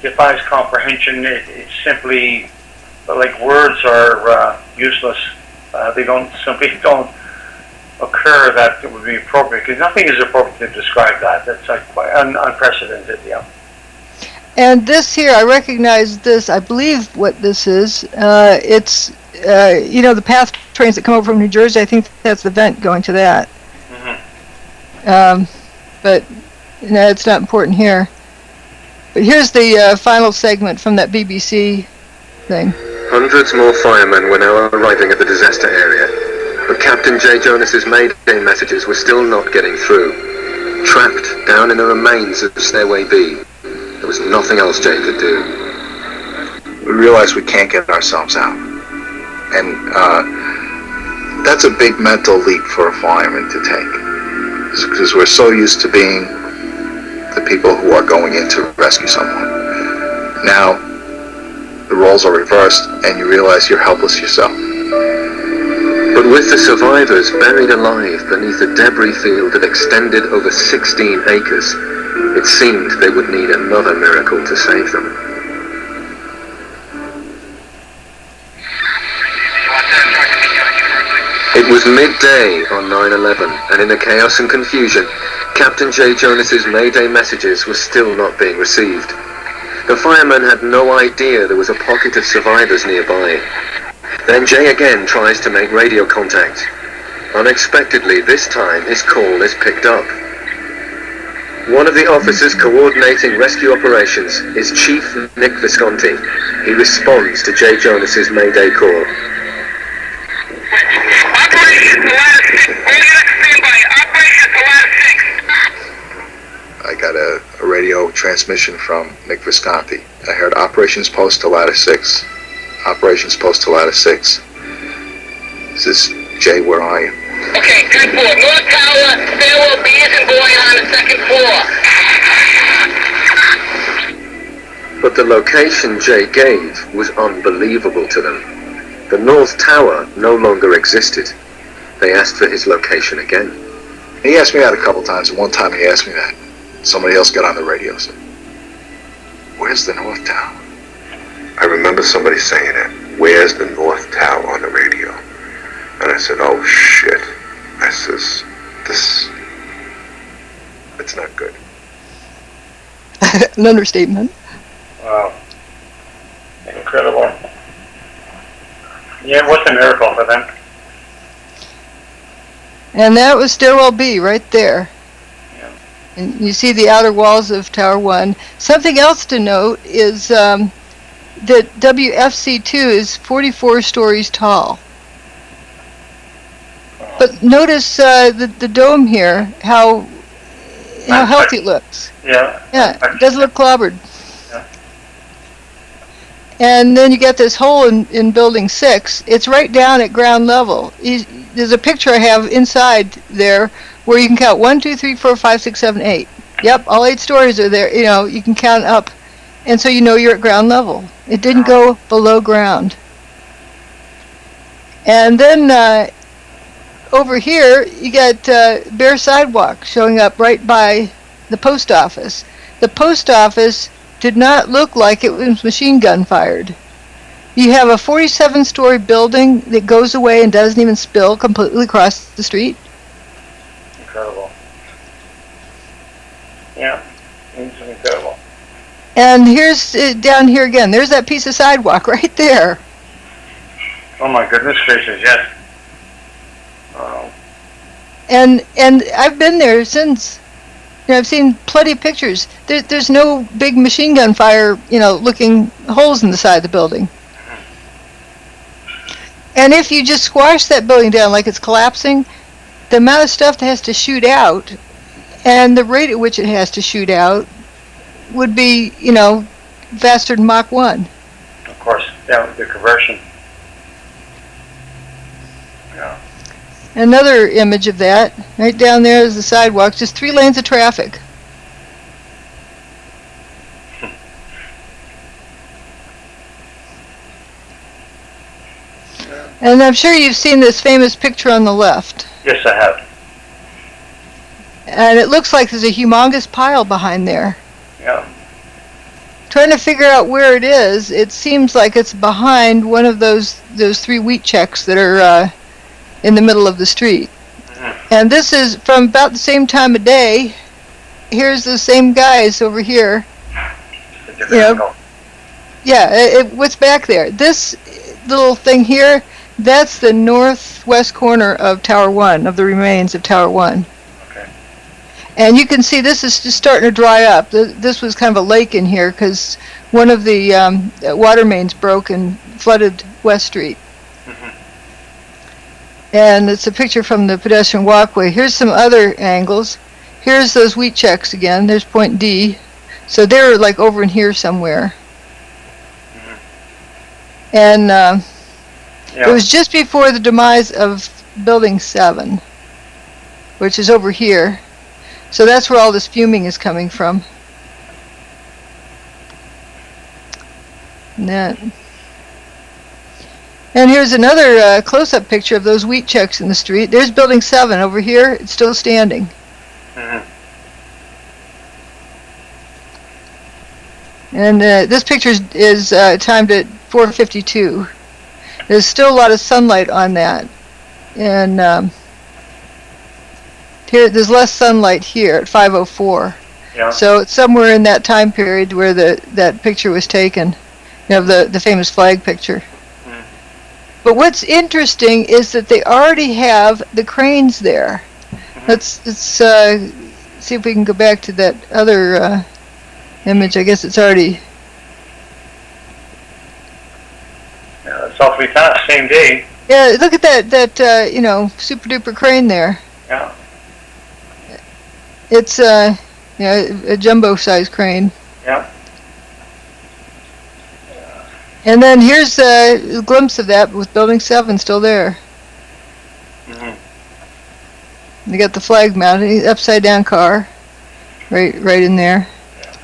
defies comprehension. It's simply like words are useless. They simply don't occur that it would be appropriate, because nothing is appropriate to describe that. That's like quite unprecedented. Yeah. And this here, I recognize this. I believe what this is. It's the PATH trains that come over from New Jersey. I think that's the vent going to that. But it's not important here. But here's the final segment from that BBC thing. Hundreds more firemen were now arriving at the disaster area, but Captain J. Jonas's Mayday messages were still not getting through. Trapped down in the remains of Stairway B, there was nothing else Jay could do. We realize we can't get ourselves out. And that's a big mental leap for a fireman to take. Because we're so used to being the people who are going in to rescue someone. Now, the roles are reversed, and you realize you're helpless yourself. But with the survivors buried alive beneath a debris field that extended over 16 acres, it seemed they would need another miracle to save them. It was midday on 9/11, and in the chaos and confusion, Captain J. Jonas's Mayday messages were still not being received. The fireman had no idea there was a pocket of survivors nearby. Then Jay again tries to make radio contact. Unexpectedly, this time his call is picked up. One of the officers coordinating rescue operations is Chief Nick Visconti. He responds to J. Jonas's Mayday call. I got a radio transmission from Nick Visconti. I heard Operations Post to Ladder 6. Operations Post to Ladder 6. This is Jay, where are you? Okay, 10-4. North Tower, stairwell B is in boy on the second floor. But the location Jay gave was unbelievable to them. The North Tower no longer existed. They asked for his location again. He asked me that a couple times, and one time he asked me that. Somebody else got on the radio and said, "Where's the North Tower?" I remember somebody saying it. Where's the North Tower on the radio? And I said, oh shit. I says, it's not good. An understatement. Wow. Incredible. Yeah, what's a miracle for them? And that was stairwell B right there. Yeah. And you see the outer walls of Tower 1. Something else to note is that WFC2 is 44 stories tall. But notice the dome here, how healthy it looks. Yeah. Yeah, it doesn't look clobbered. Yeah. And then you get this hole in building 6. It's right down at ground level. There's a picture I have inside there where you can count 1, 2, 3, 4, 5, 6, 7, 8. Yep, all 8 stories are there. You know, you can count up. And so you know you're at ground level. It didn't go below ground. And then over here, you got bare sidewalk showing up right by the post office. The post office did not look like it was machine gun fired. You have a 47-story building that goes away and doesn't even spill completely across the street. Incredible. Yeah, it's incredible. And here's down here again. There's that piece of sidewalk right there. Oh my goodness gracious, yes. Wow. And I've been there since. You know, I've seen plenty of pictures. There's no big machine gun fire, looking holes in the side of the building. And if you just squash that building down like it's collapsing, the amount of stuff that has to shoot out and the rate at which it has to shoot out would be, faster than Mach 1. Of course, yeah, the conversion. Yeah. Another image of that, right down there is the sidewalk, just 3 lanes of traffic. And I'm sure you've seen this famous picture on the left. Yes, I have. And it looks like there's a humongous pile behind there. Yeah. Trying to figure out where it is, it seems like it's behind one of those 3 wheat checks that are in the middle of the street. Mm-hmm. And this is from about the same time of day. Here's the same guys over here. Yeah, what's back there? This little thing here, that's the northwest corner of Tower 1, of the remains of Tower 1. Okay. And you can see this is just starting to dry up. This was kind of a lake in here because one of the water mains broke and flooded West Street. Mm-hmm. And it's a picture from the pedestrian walkway. Here's some other angles. Here's those wheat checks again. There's point D. So they're like over in here somewhere. Mm-hmm. And it was just before the demise of Building 7, which is over here. So that's where all this fuming is coming from. And here's another close-up picture of those wheat checks in the street. There's Building 7 over here. It's still standing. Mm-hmm. And this picture is timed at 4:52. There's still a lot of sunlight on that. And here, there's less sunlight here at 5:04. Yeah. So it's somewhere in that time period where that picture was taken. The famous flag picture. Mm. But what's interesting is that they already have the cranes there. Mm-hmm. Let's see if we can go back to that other image. I guess it's already. Yeah, it's awfully fast, same day. Yeah, look at that super duper crane there. Yeah. It's a jumbo size crane. Yeah. And then here's a glimpse of that with Building 7 still there. Mm-hmm. They got the flag mounted, upside down car, right in there. Yeah.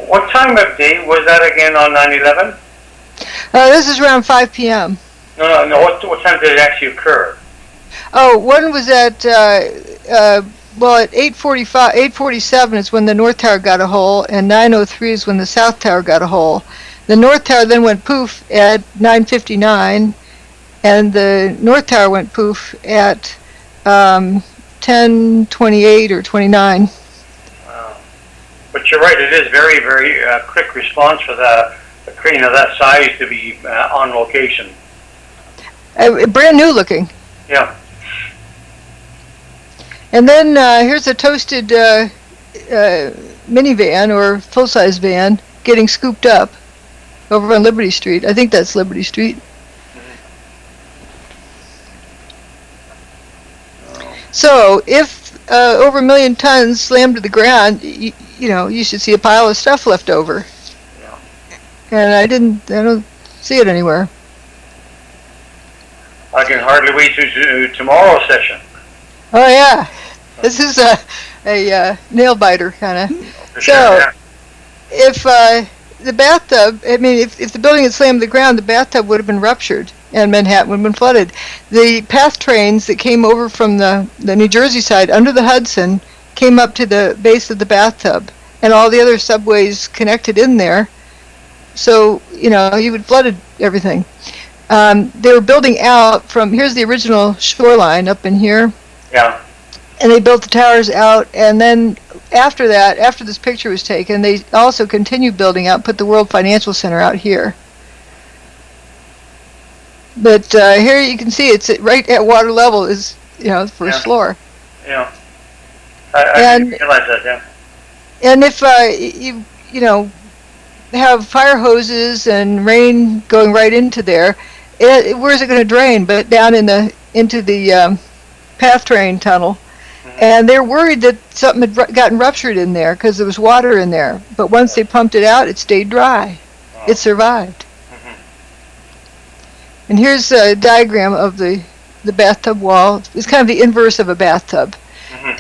What time of day was that again on 9/11? This is around 5 p.m. No. What time did it actually occur? Oh, one was at well, at 8:47 is when the North Tower got a hole, and 9:03 is when the South Tower got a hole. The North Tower then went poof at 9:59, and the North Tower went poof at 10:28 or 29. Wow. But you're right, it is very, very quick response for a crane of that size to be on location. Brand new looking. Yeah. And then here's a toasted minivan or full-size van getting scooped up over on Liberty Street. I think that's Liberty Street. So if over 1 million tons slammed to the ground, you know, you should see a pile of stuff left over. Yeah. And I don't see it anywhere. I can hardly wait to tomorrow's session. Oh yeah, this is a nail biter kind of. For sure, So yeah. if the bathtub, I mean, if the building had slammed to the ground, the bathtub would have been ruptured and Manhattan would have been flooded. The path trains that came over from the New Jersey side under the Hudson came up to the base of the bathtub, and all the other subways connected in there. So, you know, you would flooded everything. They were building out from, here's the original shoreline up in here. Yeah. And they built the towers out, and then after that, after this picture was taken, they also continued building out, put the World Financial Center out here. But here you can see it's right at water level is, you know, the first floor. Yeah. I didn't realize that, yeah. And if you know, have fire hoses and rain going right into there, where's it going to drain? But down into the path train tunnel. And they're worried that something had gotten ruptured in there because there was water in there. But once they pumped it out, it stayed dry. It survived. And here's a diagram of the bathtub wall. It's kind of the inverse of a bathtub.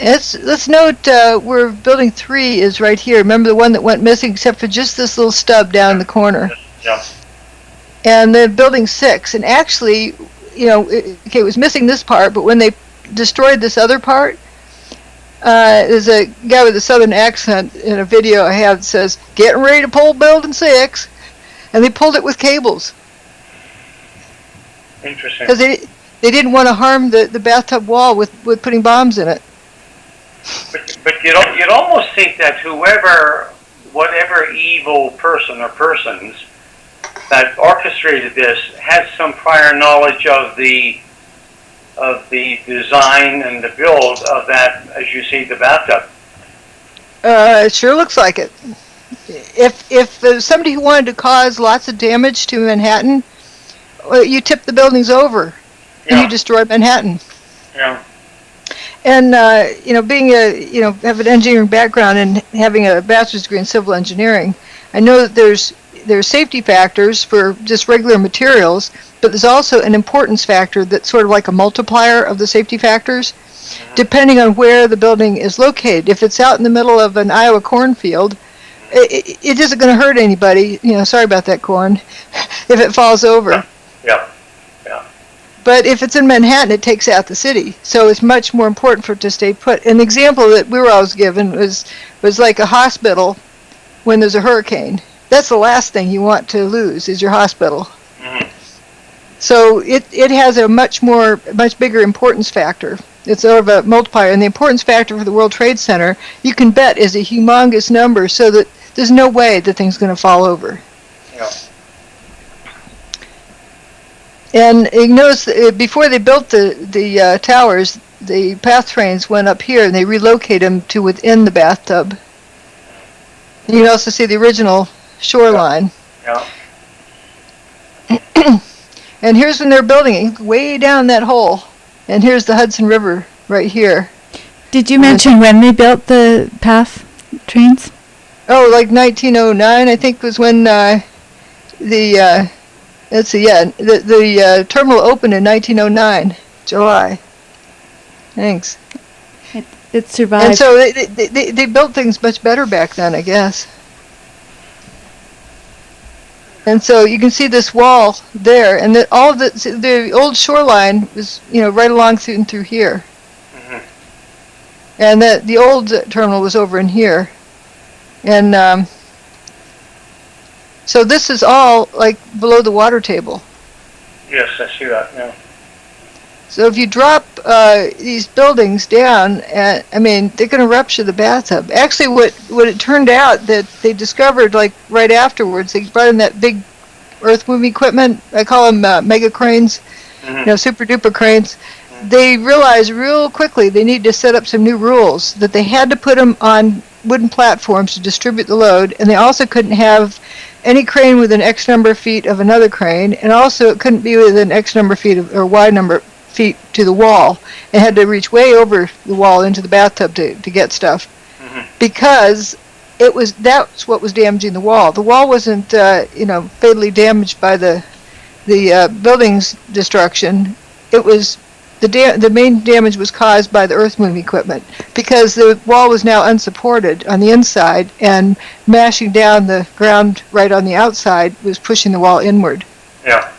Let's note where building 3 is right here. Remember the one that went missing except for just this little stub down in the corner. Yeah. And then building 6. And actually, you know, it was missing this part, but when they destroyed this other part, there's a guy with a southern accent in a video I have that says, "Getting ready to pull building 6." And they pulled it with cables. Interesting. Because they didn't want to harm the bathtub wall with putting bombs in it. But you'd almost think that whatever evil person or persons that orchestrated this had some prior knowledge of the design and the build of that, as you see, the bathtub. It sure looks like it. If there's somebody who wanted to cause lots of damage to Manhattan, you tip the buildings over and you destroy Manhattan. Yeah. And you know, being have an engineering background and having a bachelor's degree in civil engineering, I know that there's safety factors for just regular materials, but there's also an importance factor that's sort of like a multiplier of the safety factors, depending on where the building is located. If it's out in the middle of an Iowa cornfield, it isn't going to hurt anybody. You know, sorry about that corn, if it falls over. Yeah. But if it's in Manhattan, it takes out the city. So it's much more important for it to stay put. An example that we were always given was like a hospital when there's a hurricane. That's the last thing you want to lose is your hospital. So it has a much bigger importance factor. It's sort of a multiplier. And the importance factor for the World Trade Center, you can bet, is a humongous number, so that there's no way the thing's going to fall over. Yeah. And you notice before they built the towers, the path trains went up here and they relocated them to within the bathtub. You can also see the original shoreline. Yeah. And here's when they're building it, way down that hole. And here's the Hudson River right here. Did you mention when they built the path trains? Oh, like 1909, I think, was when the terminal opened in 1909, July. Thanks. It survived. And so they built things much better back then, I guess. And so you can see this wall there, and that all of the old shoreline was, right along through here. And that the old terminal was over in here. And so this is all like below the water table. Yes, I see that, yeah. So if you drop these buildings down, they're going to rupture the bathtub. Actually, what it turned out that they discovered, like right afterwards, they brought in that big earth-moving equipment. I call them mega cranes, super duper cranes. They realized real quickly they needed to set up some new rules, that they had to put them on wooden platforms to distribute the load, and they also couldn't have any crane within X number of feet of another crane, and also it couldn't be within X number of feet or Y number of feet to the wall. It had to reach way over the wall into the bathtub to get stuff, because that's what was damaging the wall. The wall wasn't fatally damaged by the building's destruction. It was the main damage was caused by the earth moving equipment, because the wall was now unsupported on the inside, and mashing down the ground right on the outside was pushing the wall inward. Yeah.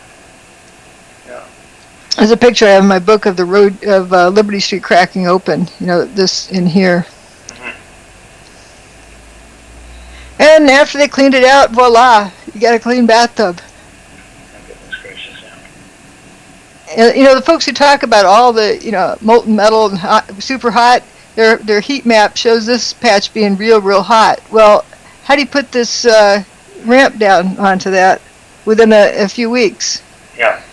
There's a picture I have in my book of the road of Liberty Street cracking open. This in here. And after they cleaned it out, voila, you got a clean bathtub. And, the folks who talk about all the, molten metal and hot, super hot, their heat map shows this patch being real hot. Well, how do you put this ramp down onto that within a few weeks? Yeah.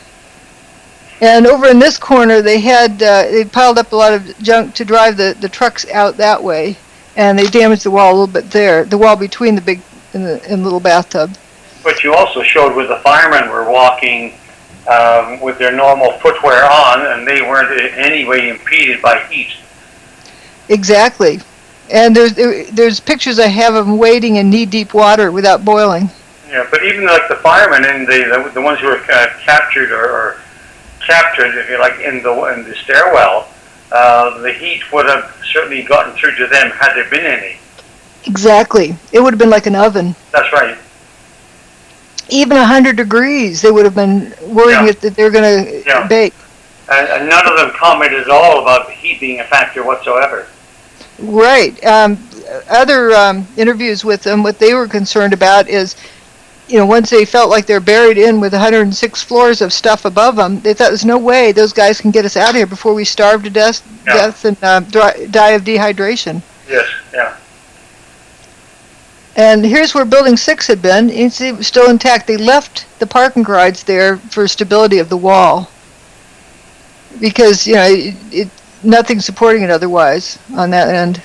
And over in this corner, they piled up a lot of junk to drive the trucks out that way, and they damaged the wall a little bit there, the wall between the big and the little bathtub. But you also showed where the firemen were walking with their normal footwear on, and they weren't in any way impeded by heat. Exactly. And there's pictures I have of them wading in knee-deep water without boiling. Yeah, but even like the firemen and the ones who were captured or captured, if you like, in the stairwell, the heat would have certainly gotten through to them had there been any. Exactly. It would have been like an oven. That's right. Even 100 degrees, they would have been worrying that they're going to bake. And none of them commented at all about heat being a factor whatsoever. Right. Other interviews with them, what they were concerned about is, once they felt like they're buried in with 106 floors of stuff above them, they thought there's no way those guys can get us out of here before we starve to death and die of dehydration. Yes, yeah. And here's where Building 6 had been. You see, it was still intact. They left the parking garage there for stability of the wall, because nothing's supporting it otherwise on that end.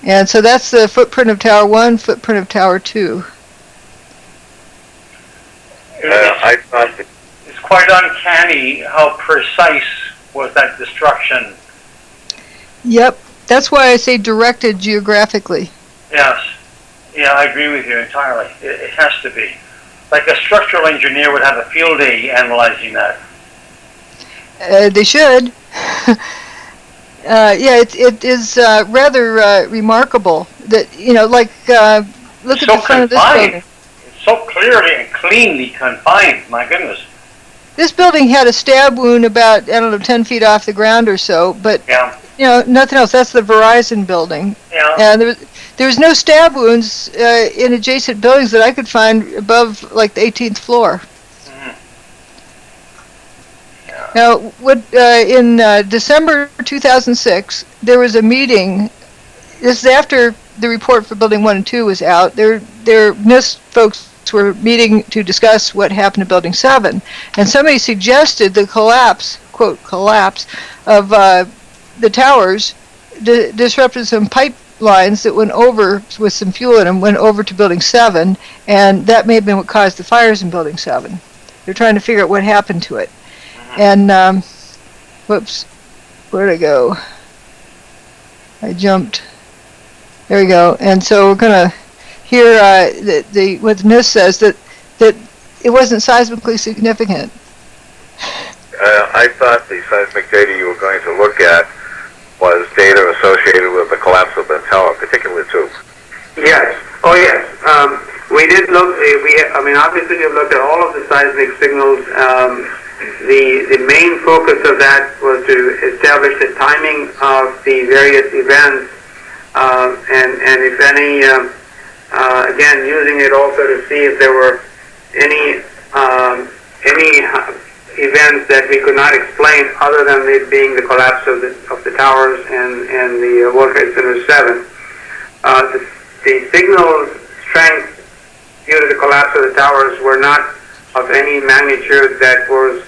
And so that's the footprint of Tower 1, footprint of Tower 2. It's quite uncanny how precise was that destruction. Yep, that's why I say directed geographically. Yes. Yeah, I agree with you entirely. It has to be. Like a structural engineer would have a field day analyzing that. They should. It is rather remarkable that, look at the front of this building. It's so clearly and cleanly confined, my goodness. This building had a stab wound about, 10 feet off the ground or so, but, nothing else. That's the Verizon building. Yeah. And there was no stab wounds in adjacent buildings that I could find above, like, the 18th floor. Now, in December 2006, there was a meeting. This is after the report for Building 1 and 2 was out. Their NIST folks were meeting to discuss what happened to Building 7. And somebody suggested the quote, collapse of the towers disrupted some pipelines that went over with some fuel in them, went over to Building 7, and that may have been what caused the fires in Building 7. They're trying to figure out what happened to it. And, whoops, where'd I go? I jumped. There we go. And so we're going to hear what NIST says, that it wasn't seismically significant. I thought the seismic data you were going to look at was data associated with the collapse of the tower, particularly 2. Yes. Oh, yes. We did look. Obviously, we've looked at all of the seismic signals. The main focus of that was to establish the timing of the various events, and if any, again, using it also to see if there were any events that we could not explain other than it being the collapse of the towers and the World Trade Center 7. The signal strength due to the collapse of the towers were not of any magnitude that was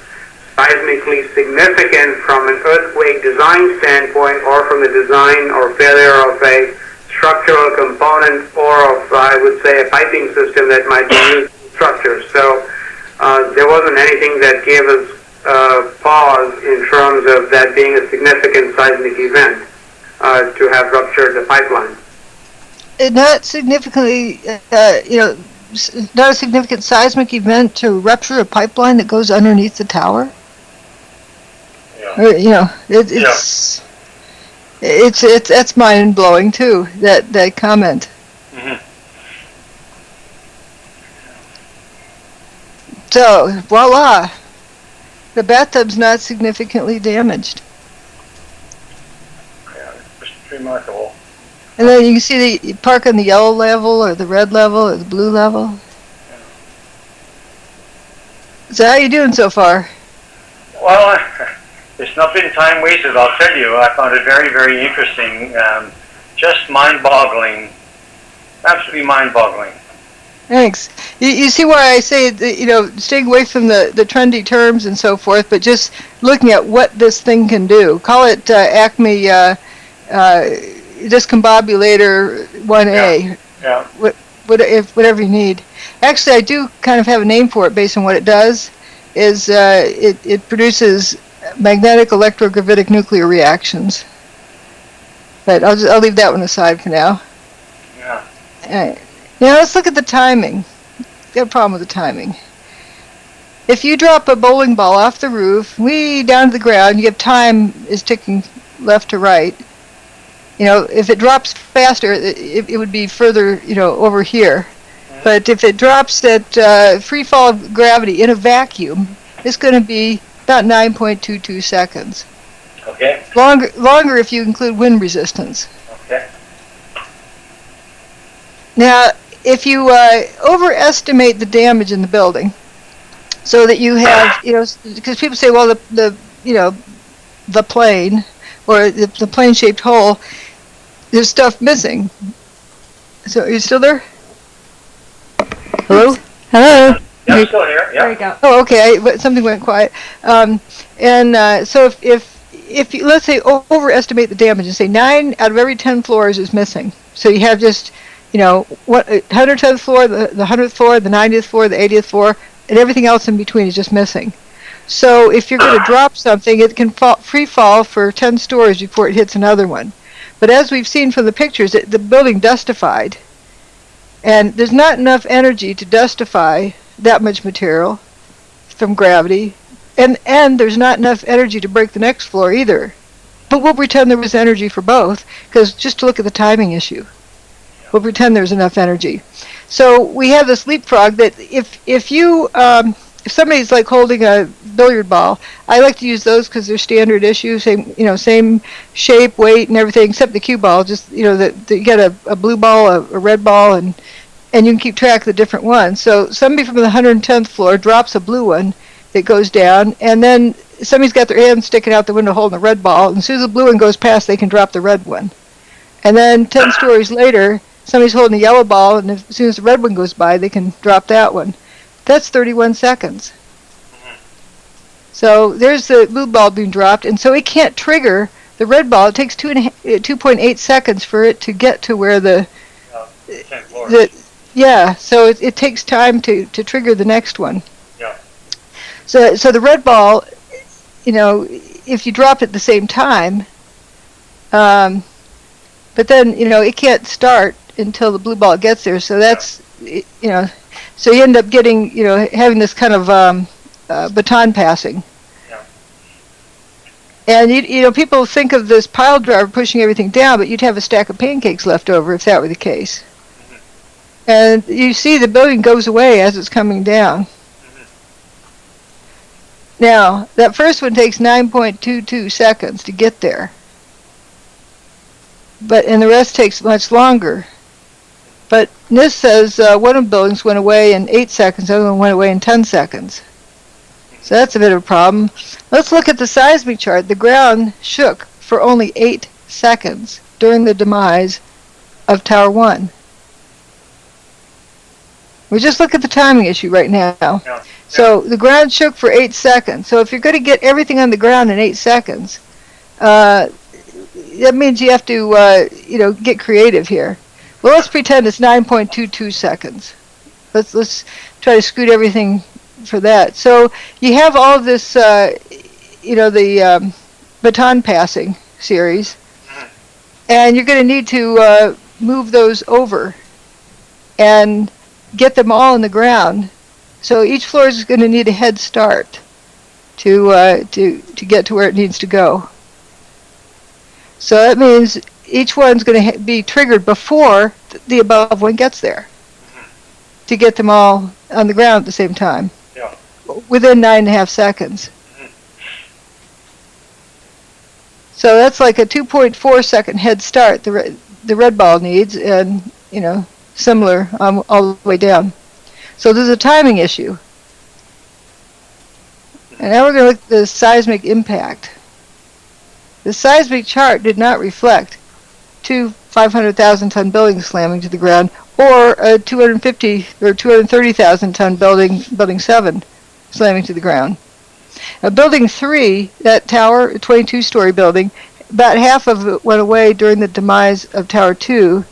seismically significant from an earthquake design standpoint, or from the design or failure of a structural component, or of, I would say, a piping system that might be used in structures. So there wasn't anything that gave us pause in terms of that being a significant seismic event to have ruptured the pipeline. Not significantly, not a significant seismic event to rupture a pipeline that goes underneath the tower. Yeah. It's that's mind blowing too. That comment. Mm-hmm. So voila, the bathtub's not significantly damaged. Yeah, it's remarkable. And then you can see the park on the yellow level, or the red level, or the blue level. So how you doing so far? Well, it's not been time wasted, I'll tell you. I found it very, very interesting. Just mind-boggling. Absolutely mind-boggling. Thanks. You see why I say that, staying away from the trendy terms and so forth, but just looking at what this thing can do. Call it Acme discombobulator 1A. Yeah. Whatever you need. Actually, I do kind of have a name for it based on what it does. It produces magnetic electrogravitic nuclear reactions. But I'll leave that one aside for now. Yeah. Now let's look at the timing. Got a problem with the timing. If you drop a bowling ball off the roof, way down to the ground, you have time is ticking left to right. If it drops faster, it would be further, over here. But if it drops at free fall of gravity in a vacuum, it's going to be about 9.22 seconds. Okay. Longer if you include wind resistance. Okay. Now, if you overestimate the damage in the building, so that you have, because people say, well, the plane, or the plane-shaped hole, there's stuff missing. So, are you still there? Hello? Hello. Yeah, I'm still here. Yeah. There you go. Oh, okay. Something went quiet. So if you, let's say, overestimate the damage and say 9 out of every 10 floors is missing. So you have just, 110th floor, the 100th floor, the 90th floor, the 80th floor, and everything else in between is just missing. So if you're going to drop something, it can free fall for 10 stories before it hits another one. But as we've seen from the pictures, the building dustified. And there's not enough energy to dustify that much material from gravity. And there's not enough energy to break the next floor either. But we'll pretend there was energy for both, because just to look at the timing issue. We'll pretend there's enough energy. So we have this leapfrog that if somebody's like holding a billiard ball, I like to use those because they're standard issue, same shape, weight, and everything, except the cue ball. Just that you get a blue ball, a red ball, and you can keep track of the different ones. So somebody from the 110th floor drops a blue one that goes down, and then somebody's got their hand sticking out the window holding a red ball, and as soon as the blue one goes past, they can drop the red one. And then 10 stories later, somebody's holding a yellow ball, and as soon as the red one goes by, they can drop that one. That's 31 seconds. So there's the blue ball being dropped, and so it can't trigger the red ball. It takes 2.8 seconds for it to get to where so it takes time to trigger the next one. Yeah. So the red ball, if you drop it at the same time, but then it can't start until the blue ball gets there. So that's so you end up getting having this kind of baton passing. Yeah. And people think of this pile driver pushing everything down, but you'd have a stack of pancakes left over if that were the case. And you see the building goes away as it's coming down. Now, that first one takes 9.22 seconds to get there. And the rest takes much longer. But NIST says one of the buildings went away in 8 seconds, the other one went away in 10 seconds. So that's a bit of a problem. Let's look at the seismic chart. The ground shook for only 8 seconds during the demise of Tower 1. We just look at the timing issue right now. Yeah. So the ground shook for 8 seconds. So if you're going to get everything on the ground in 8 seconds, that means you have to, get creative here. Well, let's pretend it's 9.22 seconds. Let's try to scoot everything for that. So you have all of this, the baton passing series, and you're going to need to move those over and get them all in the ground. So each floor is going to need a head start to get to where it needs to go. So that means each one's going to be triggered before the above one gets there to get them all on the ground at the same time. Yeah. Within 9.5 seconds. So that's like a 2.4 second head start the red ball needs, and similar all the way down. So there's a timing issue. And now we're going to look at the seismic impact. The seismic chart did not reflect two 500,000 ton buildings slamming to the ground, or a 250 or 230,000 ton building 7 slamming to the ground. Now, building 3, that tower, a 22-story building, about half of it went away during the demise of Tower 2.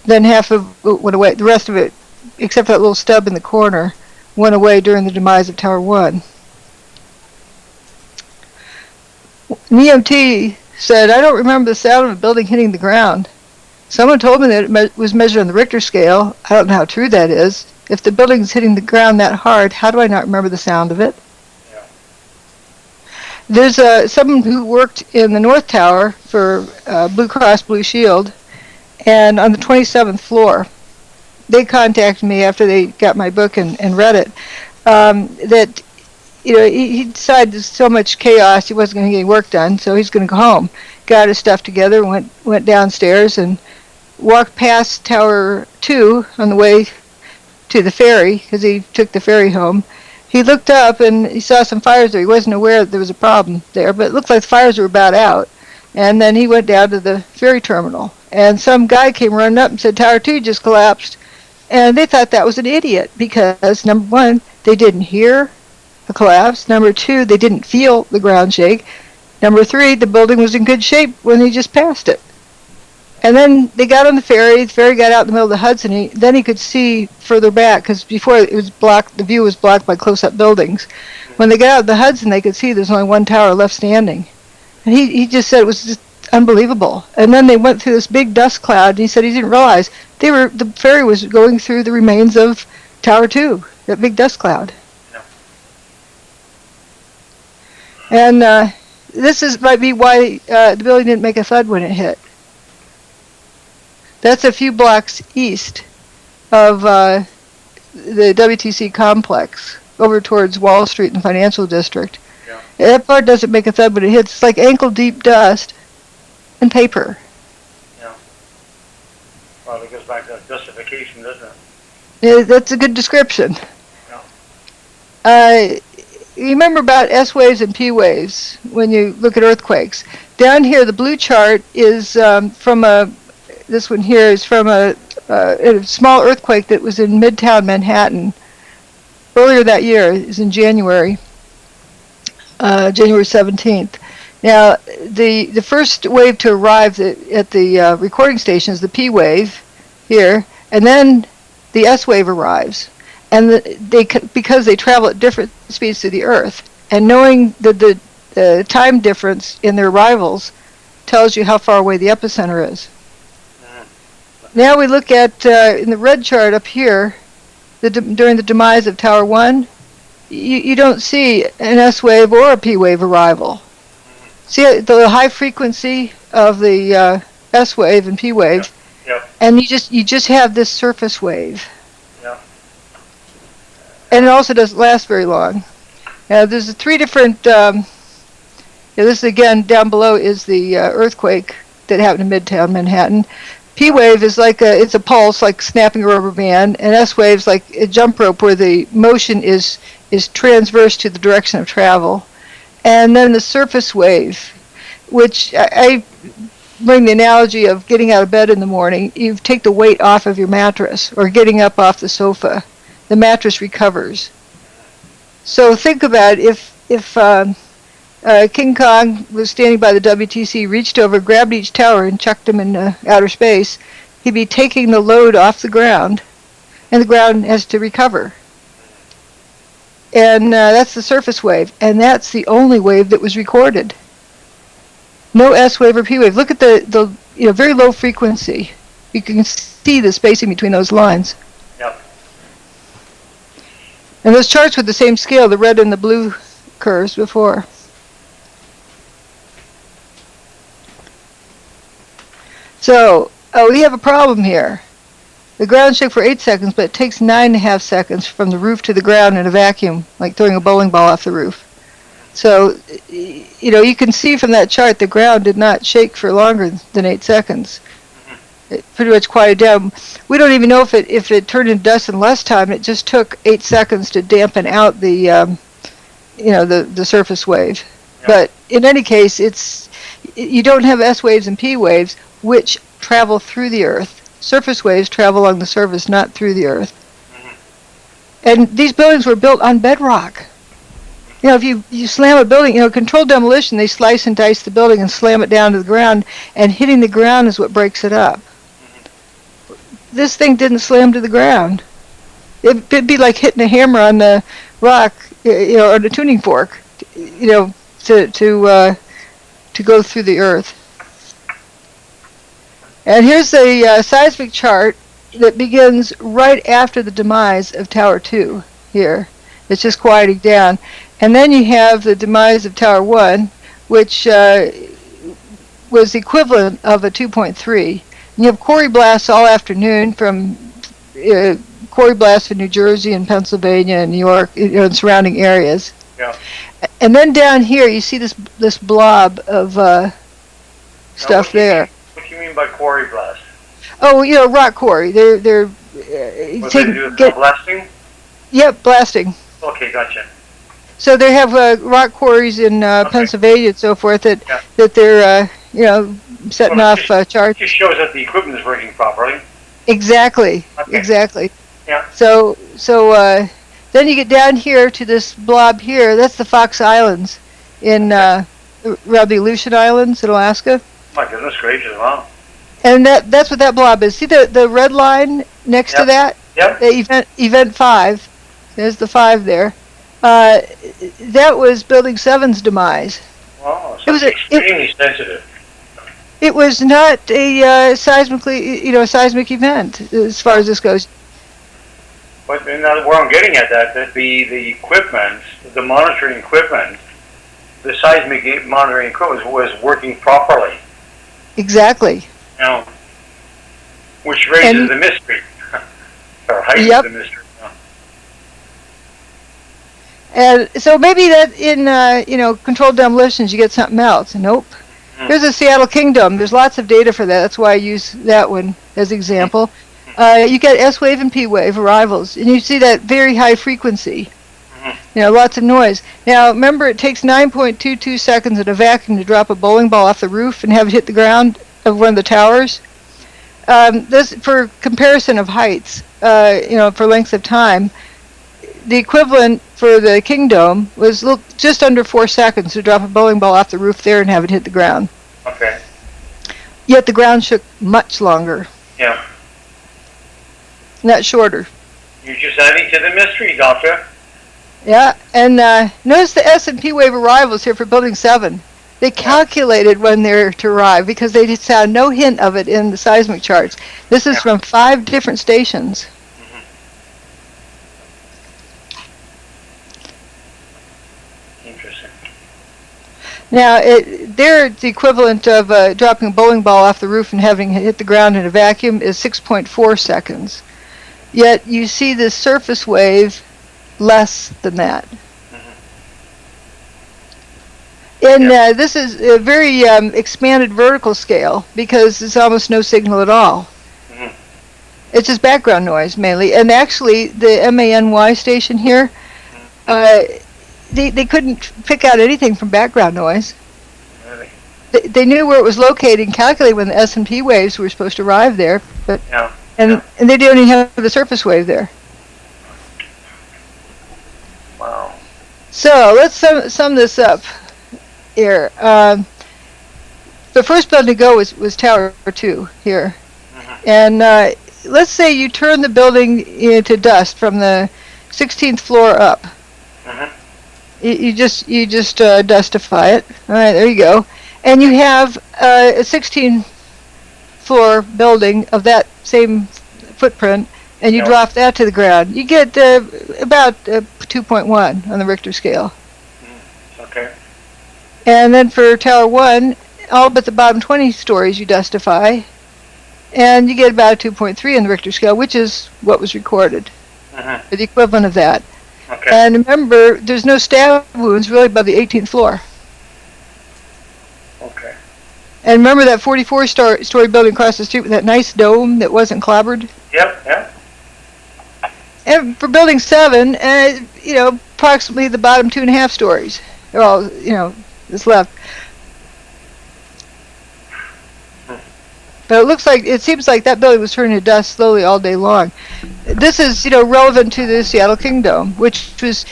Then half of it went away. The rest of it, except for that little stub in the corner, went away during the demise of Tower 1. An EMT said, "I don't remember the sound of a building hitting the ground. Someone told me that it was measured on the Richter scale. I don't know how true that is. If the building's hitting the ground that hard, how do I not remember the sound of it?" Yeah. There's someone who worked in the North Tower for Blue Cross Blue Shield, and on the 27th floor, they contacted me after they got my book and read it, that he decided there's so much chaos, he wasn't going to get any work done, so he's going to go home. Got his stuff together, went downstairs, and walked past Tower 2 on the way to the ferry, because he took the ferry home. He looked up and he saw some fires there. He wasn't aware that there was a problem there, but it looked like the fires were about out. And then he went down to the ferry terminal, and some guy came running up and said, "Tower 2 just collapsed." And they thought that was an idiot, because number one, they didn't hear the collapse. Number two, they didn't feel the ground shake. Number three, the building was in good shape when they just passed it. And then they got on the ferry got out in the middle of the Hudson, then he could see further back, because before it was blocked, the view was blocked by close-up buildings. When they got out of the Hudson, they could see there's only one tower left standing. And he just said it was just unbelievable. And then they went through this big dust cloud, and he said he didn't realize the ferry was going through the remains of Tower 2, that big dust cloud. And this might be why the building didn't make a thud when it hit. That's a few blocks east of the WTC complex, over towards Wall Street and the financial district. Yeah. That part doesn't make a thud when it hits. It's like ankle-deep dust and paper. Yeah. Well, it goes back to justification, doesn't it? Yeah, that's a good description. Yeah. You remember about S waves and P waves when you look at earthquakes. Down here, the blue chart is this one here is from a small earthquake that was in Midtown Manhattan earlier that year. It was in January 17th. Now, the first wave to arrive at the recording station is the P wave here, and then the S wave arrives. And because they travel at different speeds through the Earth, and knowing the time difference in their arrivals tells you how far away the epicenter is. Now we look at, in the red chart up here, during the demise of Tower 1, you don't see an S wave or a P wave arrival. See the high frequency of the S wave and P wave, Yep. and you just have this surface wave. and it also doesn't last very long. Now, there's three different. This again down below is the earthquake that happened in Midtown Manhattan. P wave is like it's a pulse, like snapping a rubber band, and S wave is like a jump rope where the motion is transverse to the direction of travel. And then the surface wave, which I bring the analogy of getting out of bed in the morning. You take the weight off of your mattress, or getting up off the sofa. The mattress recovers. So think about if King Kong was standing by the WTC, reached over, grabbed each tower, and chucked them into outer space, he'd be taking the load off the ground, and the ground has to recover. And that's the surface wave, and that's the only wave that was recorded. No S wave or P wave. Look at the very low frequency. You can see the spacing between those lines. Yep. And those charts were the same scale, the red and the blue curves before. So, we have a problem here. The ground shook for 8 seconds, but it takes 9.5 seconds from the roof to the ground in a vacuum, like throwing a bowling ball off the roof. So, you can see from that chart the ground did not shake for longer than 8 seconds. It pretty much quieted down. We don't even know if it turned into dust in less time. It just took 8 seconds to dampen out the surface wave. Yeah. But in any case, you don't have S waves and P waves, which travel through the Earth. Surface waves travel along the surface, not through the Earth. Mm-hmm. And these buildings were built on bedrock. If you slam a building, controlled demolition, they slice and dice the building and slam it down to the ground, and hitting the ground is what breaks it up. Mm-hmm. This thing didn't slam to the ground. It'd be like hitting a hammer on the rock, or the tuning fork, to go through the Earth. And here's a seismic chart that begins right after the demise of Tower 2 here. It's just quieting down. And then you have the demise of Tower 1, which was the equivalent of a 2.3. And you have quarry blasts all afternoon from quarry blasts in New Jersey and Pennsylvania and New York, and surrounding areas. Yeah. And then down here you see this blob of stuff there. What do you mean by quarry blast? Oh, rock quarry. They're What they do with blasting? Yep, blasting. Okay, gotcha. So they have rock quarries in Pennsylvania and so forth that they're setting off charts. It just shows that the equipment is working properly. Exactly. Okay. Exactly. Yeah. So then you get down here to this blob here. That's the Fox Islands in around the Aleutian Islands in Alaska. My goodness gracious, wow. And that's what that blob is. See the red line next to that? Yep. The event 5. There's the 5 there. That was Building 7's demise. Wow, so it's extremely sensitive. It was not a seismic event as far as this goes. But where I'm getting at that the equipment, the monitoring equipment, the seismic monitoring equipment was working properly. Exactly. Which raises the mystery, or heightens the mystery. And so maybe that in controlled demolitions you get something else. Nope. Here's the Seattle Kingdom. There's lots of data for that. That's why I use that one as example. You get S wave and P wave arrivals, and you see that very high frequency. Lots of noise. Now remember, it takes 9.22 seconds in a vacuum to drop a bowling ball off the roof and have it hit the ground of one of the towers. This for comparison of heights. For lengths of time. The equivalent for the Kingdom was just under 4 seconds to drop a bowling ball off the roof there and have it hit the ground. Okay. Yet the ground shook much longer. Yeah. Not shorter. You're just adding to the mystery, Doctor. Yeah, and notice the S and P wave arrivals here for Building 7. They calculated when they're to arrive because they saw no hint of it in the seismic charts. This is from 5 different stations. Now, they're the equivalent of dropping a bowling ball off the roof and having it hit the ground in a vacuum is 6.4 seconds. Yet you see this surface wave less than that. And this is a very expanded vertical scale because there's almost no signal at all. It's just background noise mainly. And actually, the MANY station here, they couldn't pick out anything from background noise. Really? They knew where it was located and calculated when the S&P waves were supposed to arrive there, but and they didn't even have the surface wave there. Wow. So let's sum this up here. The first building to go was Tower 2 here, and let's say you turn the building into dust from the 16th floor up. You just dustify it. All right, there you go. And you have a 16th floor building of that same footprint, and you drop that to the ground. You get about 2.1 on the Richter scale. Okay. And then for Tower 1, all but the bottom 20 stories you dustify, and you get about 2.3 on the Richter scale, which is what was recorded, or the equivalent of that. Okay. And remember, there's no stab wounds really above the 18th floor. Okay. And remember that 44-story building across the street with that nice dome that wasn't clobbered? Yep. And for building 7, approximately the bottom 2.5 stories. They're all, is left. But it seems like that building was turning to dust slowly all day long. This is, relevant to the Seattle Kingdom, which was,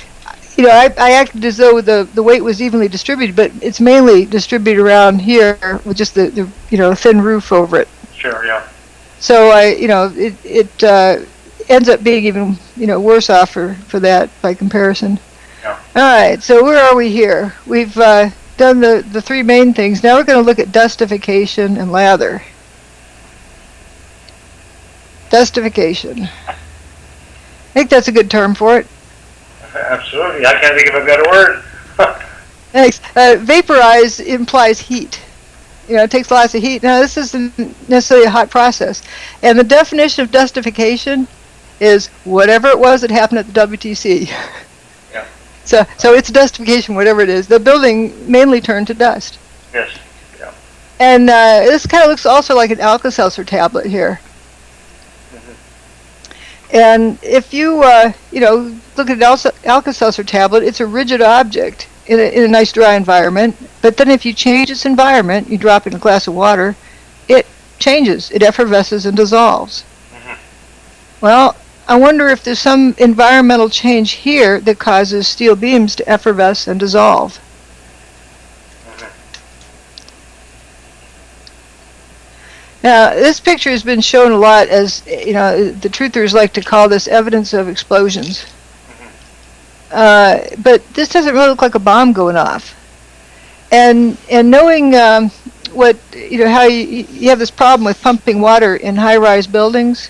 I acted as though the weight was evenly distributed, but it's mainly distributed around here with just the thin roof over it. Sure, yeah. So it ends up being even, worse off for that by comparison. Yeah. All right, so where are we here? We've done the three main things. Now we're going to look at dustification and lather. Dustification. I think that's a good term for it. Absolutely. I can't think of a better word. Thanks. Vaporize implies heat. It takes lots of heat. Now, this isn't necessarily a hot process. And the definition of dustification is whatever it was that happened at the WTC. Yeah. So it's dustification, whatever it is. The building mainly turned to dust. Yes. Yeah. And this kind of looks also like an Alka-Seltzer tablet here. And if you, look at an Alka-Seltzer tablet, it's a rigid object in a nice dry environment. But then if you change its environment, you drop it in a glass of water, it changes. It effervesces and dissolves. Well, I wonder if there's some environmental change here that causes steel beams to effervesce and dissolve. Now, this picture has been shown a lot as, the truthers like to call this evidence of explosions. But this doesn't really look like a bomb going off. And knowing how you have this problem with pumping water in high-rise buildings,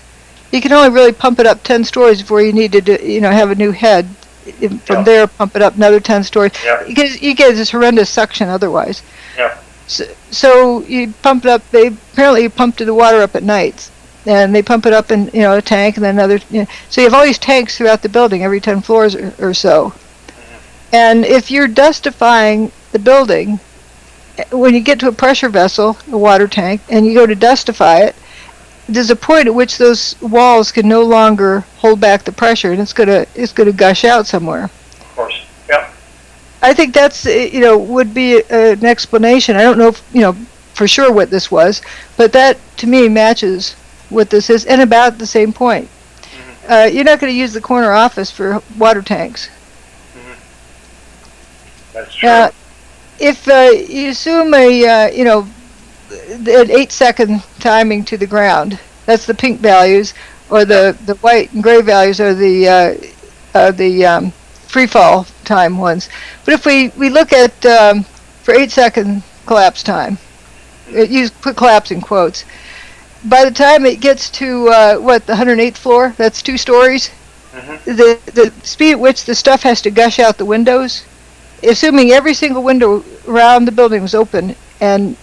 you can only really pump it up 10 stories before you need to have a new head. From there, pump it up another 10 stories. Because you get this horrendous suction otherwise. Yeah. So you pump it up. They apparently pumped the water up at night, and they pump it up in a tank, and then another. So you have all these tanks throughout the building, every 10 floors or so. And if you're dustifying the building, when you get to a pressure vessel, a water tank, and you go to dustify it, there's a point at which those walls can no longer hold back the pressure, and it's gonna gush out somewhere. Of course. Yeah. I think that's would be an explanation. I don't know for sure what this was, but that to me matches what this is, and about the same point. You're not going to use the corner office for water tanks. That's true. If you assume an 8-second timing to the ground, that's the pink values, or the white and gray values are the free fall time ones. But if we look at for 8-second collapse time, put collapse in quotes. By the time it gets to the 108th floor, that's 2 stories. The speed at which the stuff has to gush out the windows, assuming every single window around the building was open, and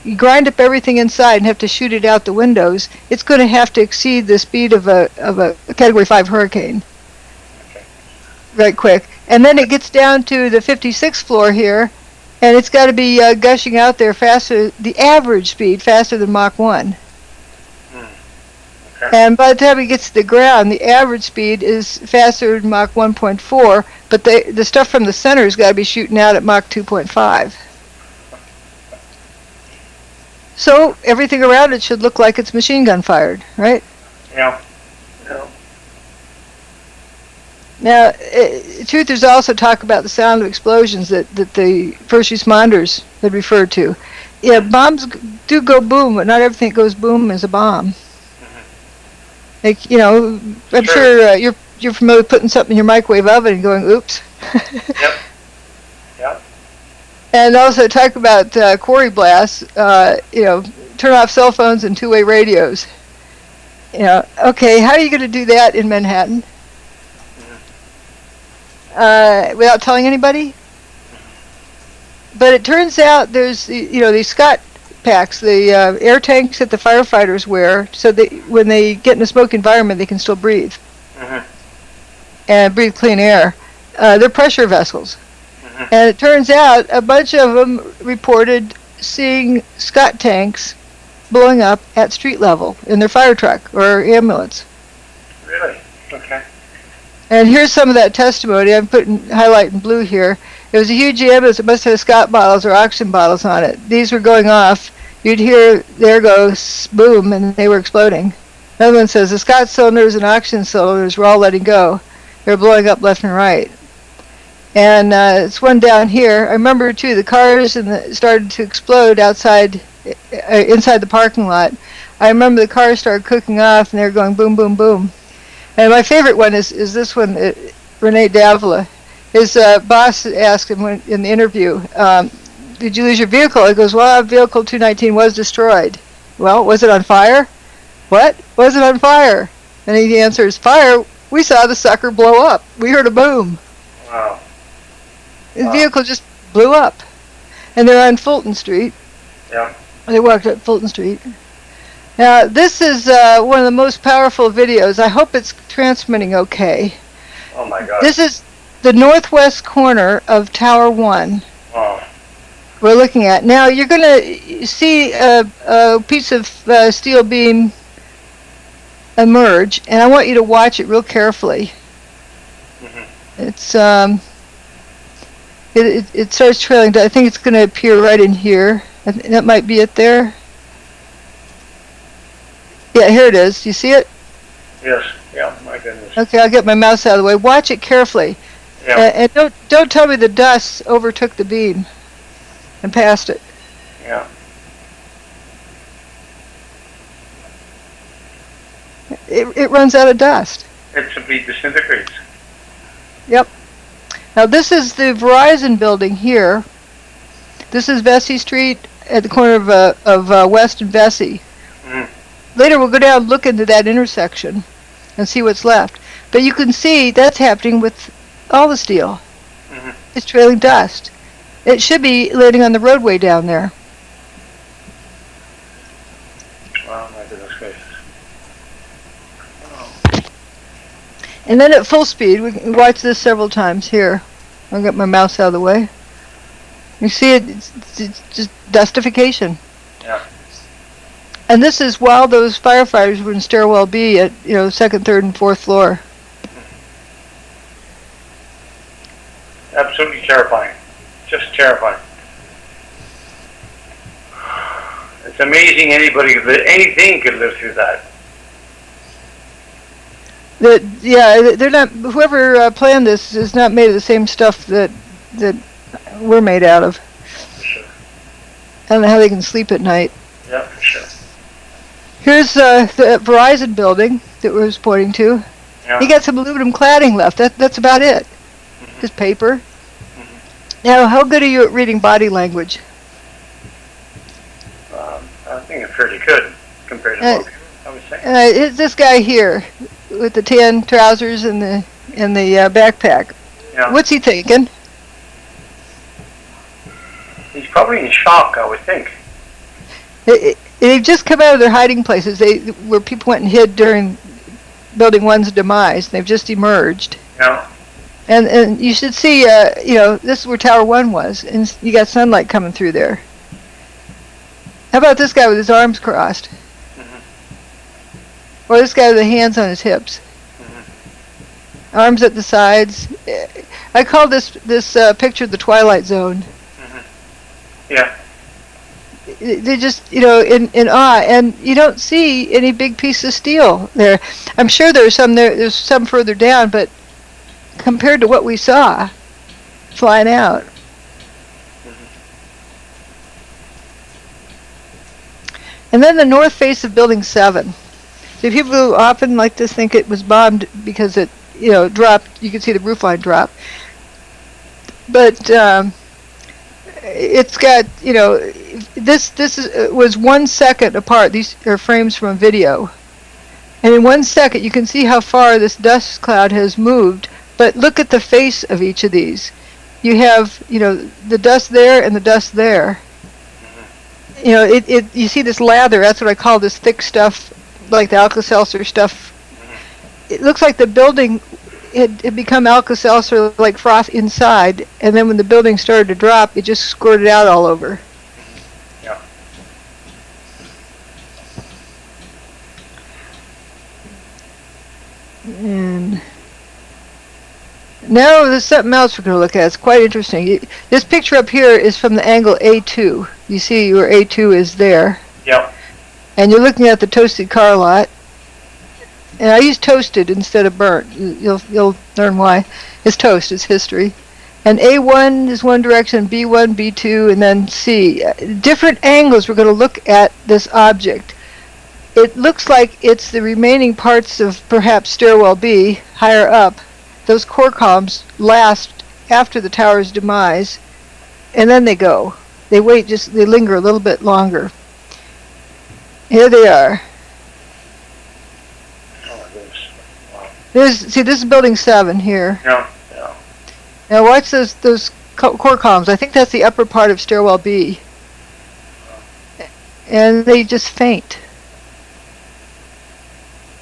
you grind up everything inside and have to shoot it out the windows, it's going to have to exceed the speed of a Category 5 hurricane. right quick. And then it gets down to the 56th floor here, and it's got to be gushing out there faster, the average speed, faster than Mach 1. Okay. And by the time it gets to the ground, the average speed is faster than Mach 1.4, but the stuff from the center has got to be shooting out at Mach 2.5. So everything around it should look like it's machine gun fired, right? Yeah. Yeah. Now, truthers also talk about the sound of explosions that the first responders had referred to. Yeah, bombs do go boom, but not everything that goes boom is a bomb. Like, you know, I'm sure you're familiar with putting something in your microwave oven and going, oops. Yep. Yep. And also talk about quarry blasts, you know, turn off cell phones and two-way radios. You know, okay, how are you going to do that in Manhattan? Without telling anybody? But it turns out there's, you know, these Scott packs, the air tanks that the firefighters wear, so that when they get in a smoke environment, they can still breathe. And breathe clean air. They're pressure vessels. And it turns out a bunch of them reported seeing Scott tanks blowing up at street level in their fire truck or ambulance. Really? Okay. And here's some of that testimony. I'm putting highlight in blue here. It was a huge ambulance. It must have Scott bottles or oxygen bottles on it. These were going off. You'd hear, there goes, boom, and they were exploding. Another one says the Scott cylinders and oxygen cylinders were all letting go. They were blowing up left and right. And it's one down here. I remember, too, the cars started to explode outside, inside the parking lot. I remember the cars started cooking off, and they were going boom, boom, boom. And my favorite one is this one, Renee Davila. His boss asked him in the interview, did you lose your vehicle? He goes, well, vehicle 219 was destroyed. Well, was it on fire? What? Was it on fire? And he answers, fire? We saw the sucker blow up. We heard a boom. Wow. His vehicle just blew up. And they're on Fulton Street. Yeah. They walked up Fulton Street. Now, this is one of the most powerful videos. I hope it's transmitting okay. Oh my God. This is the northwest corner of Tower 1. Wow. We're looking at. Now, you're going to see a piece of steel beam emerge, and I want you to watch it real carefully. It's it starts trailing down. I think it's going to appear right in here. That might be it there. Yeah, here it is. You see it? Yes. Yeah. My goodness. Okay, I'll get my mouse out of the way. Watch it carefully. Yeah. And don't tell me the dust overtook the beam and passed it. Yeah. It runs out of dust. It simply disintegrates. Yep. Now this is the Verizon building here. This is Vesey Street at the corner of West and Vesey. Later we'll go down and look into that intersection and see what's left. But you can see that's happening with all the steel. It's trailing dust. It should be landing on the roadway down there. Wow, my goodness gracious. And then at full speed, we can watch this several times here. I'll get my mouse out of the way. You see it, it's just dustification. Yeah. And this is while those firefighters were in stairwell B at, you know, second, third, and fourth floor. Absolutely terrifying. Just terrifying. It's amazing anything could live through that. They're not. Whoever planned this is not made of the same stuff that we're made out of. For sure. I don't know how they can sleep at night. Yeah, for sure. Here's the Verizon building that we was pointing to. Yeah. You got some aluminum cladding left. That's about it. Just paper. Now, how good are you at reading body language? I think I'm fairly good compared to what I was saying. It's this guy here with the tan trousers and the backpack. Yeah. What's he thinking? He's probably in shock, I would think. They've just come out of their hiding places. Where people went and hid during Building 1's demise. They've just emerged. Yeah. And you should see, this is where Tower 1 was, and you got sunlight coming through there. How about this guy with his arms crossed? Or this guy with the hands on his hips? Arms at the sides. I call this picture the Twilight Zone. Yeah. They just, in awe, and you don't see any big piece of steel there. I'm sure there's some there. There's some further down, but compared to what we saw flying out. And then the north face of Building 7. So people who often like to think it was bombed because it, dropped. You can see the roof line drop. But it's got, was 1 second apart. These are frames from a video. And in 1 second, you can see how far this dust cloud has moved. But look at the face of each of these. You have, the dust there and the dust there. You see this lather. That's what I call this thick stuff, like the Alka-Seltzer stuff. It looks like the building had become Alka-Seltzer like froth inside, and then when the building started to drop, it just squirted out all over. Yeah. And now there's something else we're going to look at. It's quite interesting. This picture up here is from the angle A2. You see where A2 is there. Yep. And you're looking at the toasted car lot. And I use toasted instead of burnt. You'll learn why. It's toast. It's history. And A1 is one direction, B1, B2, and then C. Different angles we're going to look at this object. It looks like it's the remaining parts of perhaps stairwell B, higher up. Those core columns last after the tower's demise, and then they go. They linger a little bit longer. Here they are. This is Building 7 here. Yeah. Now watch those core columns. I think that's the upper part of stairwell B. And they just faint.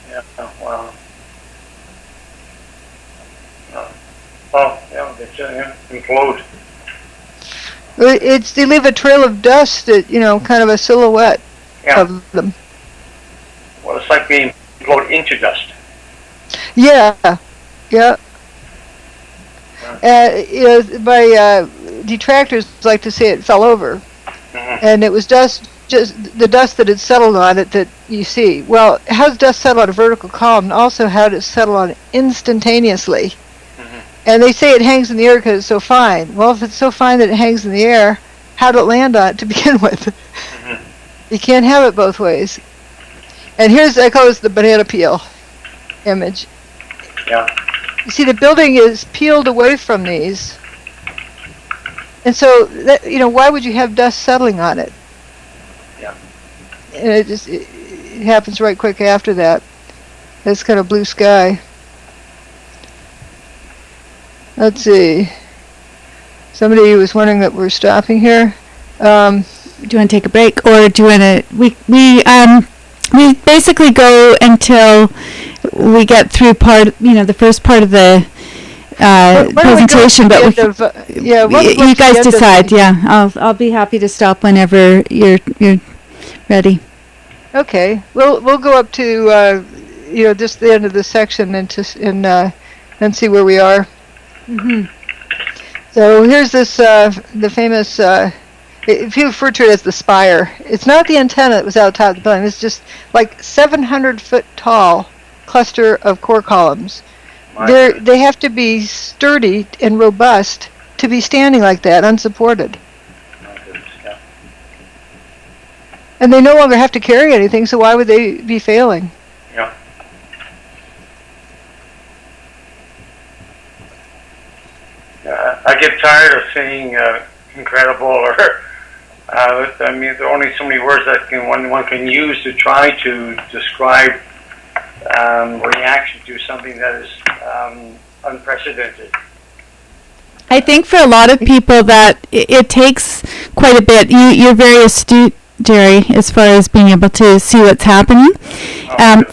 Yeah, wow. Oh, yeah, they implode. They leave a trail of dust that, kind of a silhouette of them. Well, it's like being imploded into dust. Yeah. My detractors like to say it fell over, and it was just the dust that had settled on it that you see. Well, how does dust settle on a vertical column? And also, how does it settle on it instantaneously? And they say it hangs in the air because it's so fine. Well, if it's so fine that it hangs in the air, how did it land on it to begin with? You can't have it both ways. And I call this the banana peel image. Yeah. You see, the building is peeled away from these. And so, why would you have dust settling on it? Yeah. And it happens right quick after that. It's kind of blue sky. Let's see. Somebody was wondering that we're stopping here. Do you want to take a break, or do you want to? We basically go until we get through the first part of the presentation. But you guys decide. Yeah, I'll be happy to stop whenever you're ready. Okay, we'll go up to just the end of this section and see where we are. So here's this the famous. If you refer to it as the spire, it's not the antenna that was out top of the building. It's just like 700-foot tall cluster of core columns. They have to be sturdy and robust to be standing like that, unsupported. And they no longer have to carry anything, so why would they be failing? Yeah. I get tired of saying incredible or. There are only so many words that one can use to try to describe reaction to something that is unprecedented. I think for a lot of people that it takes quite a bit. You're very astute, Jerry, as far as being able to see what's happening.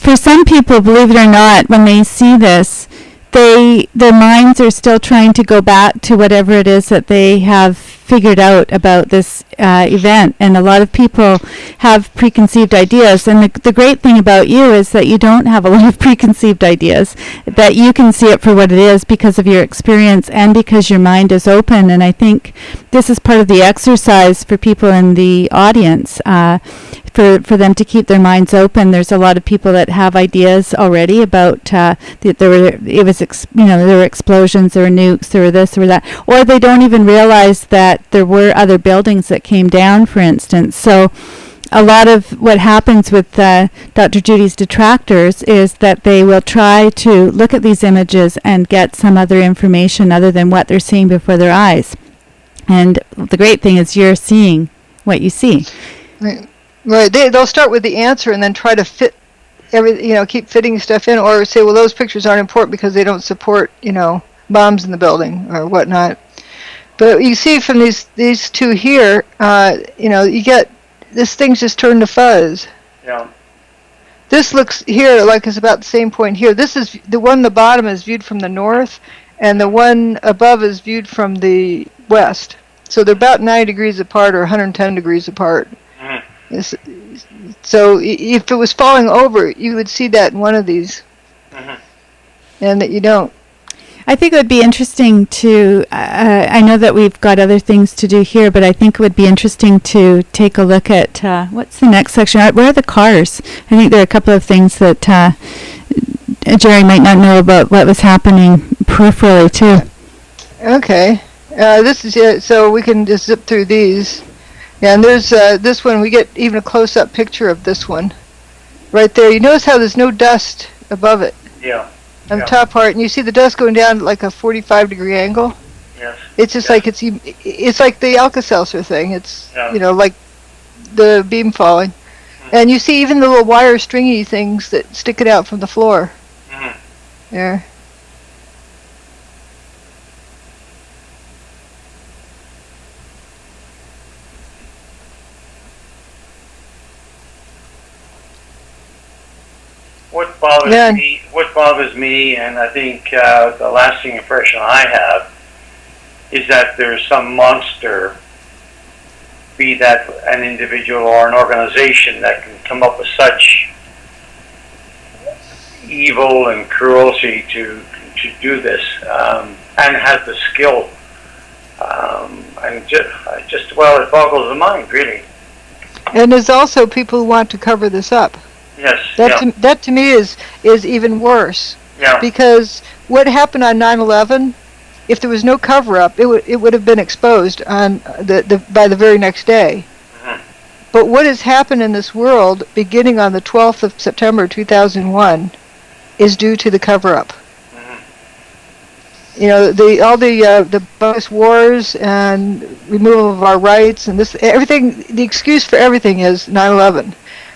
For some people, believe it or not, when they see this, they their minds are still trying to go back to whatever it is that they have figured out about this event, and a lot of people have preconceived ideas, and the great thing about you is that you don't have a lot of preconceived ideas, that you can see it for what it is because of your experience and because your mind is open. And I think this is part of the exercise for people in the audience, for them to keep their minds open. There's a lot of people that have ideas already about there were explosions, there were nukes, there were this, there were that, or they don't even realize that there were other buildings that came down, for instance. So a lot of what happens with Dr. Judy's detractors is that they will try to look at these images and get some other information other than what they're seeing before their eyes. And the great thing is you're seeing what you see. Right. They'll start with the answer and then try to fit keep fitting stuff in, or say, well, those pictures aren't important because they don't support, bombs in the building or whatnot. But you see from these two here, you get this thing's just turned to fuzz. Yeah. This looks here like it's about the same point here. This is the one on the bottom is viewed from the north, and the one above is viewed from the west. So they're about 90 degrees apart or 110 degrees apart. So if it was falling over, you would see that in one of these, and that you don't. I think it would be interesting to, I know that we've got other things to do here, but I think it would be interesting to take a look at, what's the next section? Where are the cars? I think there are a couple of things that Jerry might not know about what was happening peripherally, too. Okay. This is it, so we can just zip through these. Yeah, and there's this one. We get even a close-up picture of this one. Right there. You notice how there's no dust above it? Yeah. On the top part, and you see the dust going down like a 45-degree angle. Yes. It's just like it's like the Alka-Seltzer thing. It's like the beam falling, and you see even the little wire stringy things that stick it out from the floor. There. What bothers me, and I think the lasting impression I have, is that there's some monster, be that an individual or an organization, that can come up with such evil and cruelty to do this, and has the skill, and it boggles the mind, really. And there's also people who want to cover this up. Yes. That to me is even worse. Yeah. Because what happened on 9/11, if there was no cover-up, it would have been exposed on by the very next day. But what has happened in this world, beginning on the 12th of September 2001, is due to the cover-up. All the bogus wars and removal of our rights and everything. The excuse for everything is 9/11.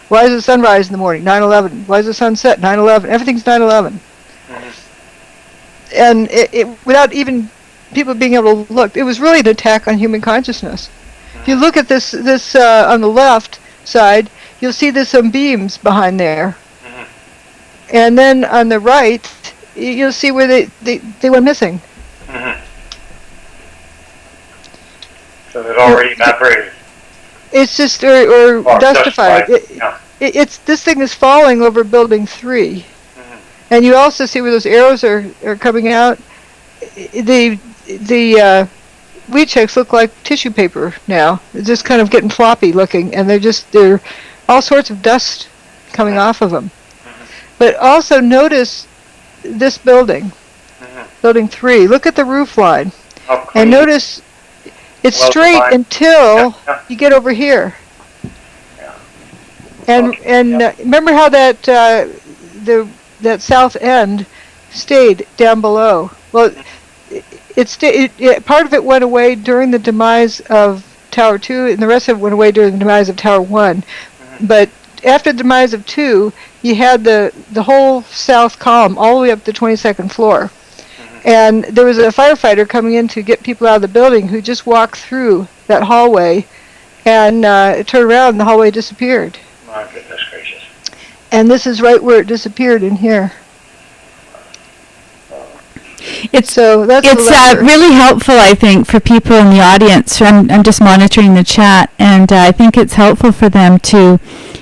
Why does the sun rise in the morning? 9/11. Why does the sun set? 9/11. Everything's 9/11. And without even people being able to look, it was really an attack on human consciousness. If you look at this on the left side, you'll see there's some beams behind there. And then on the right, you'll see where they went missing. So they'd already evaporated. It's just or dustified. This thing is falling over Building 3, and you also see where those arrows are coming out. The wheat checks look like tissue paper now. They're just kind of getting floppy looking, and they're all sorts of dust coming off of them. But also notice this building, Building 3. Look at the roof line, and notice. It's straight until you get over here. And remember how that that south end stayed down below. Well, part of it went away during the demise of Tower 2, and the rest of it went away during the demise of Tower 1. But after the demise of 2, you had the whole south column all the way up to the 22nd floor. And there was a firefighter coming in to get people out of the building who just walked through that hallway and turned around and the hallway disappeared. My goodness gracious. And this is right where it disappeared in here. It's So that's the ladder. really helpful, I think, for people in the audience. I'm just monitoring the chat, and I think it's helpful for them to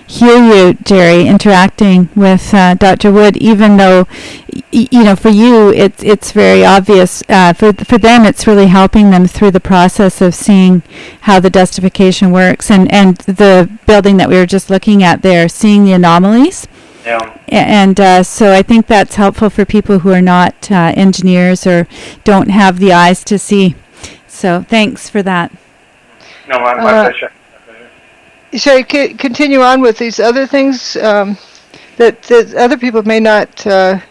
hear you, Jerry, interacting with Dr. Wood, even though, for you, it's very obvious. For them, it's really helping them through the process of seeing how the dustification works, and the building that we were just looking at there, seeing the anomalies. Yeah. And so I think that's helpful for people who are not engineers or don't have the eyes to see. So thanks for that. No, my pleasure. Shall I continue on with these other things that other people may not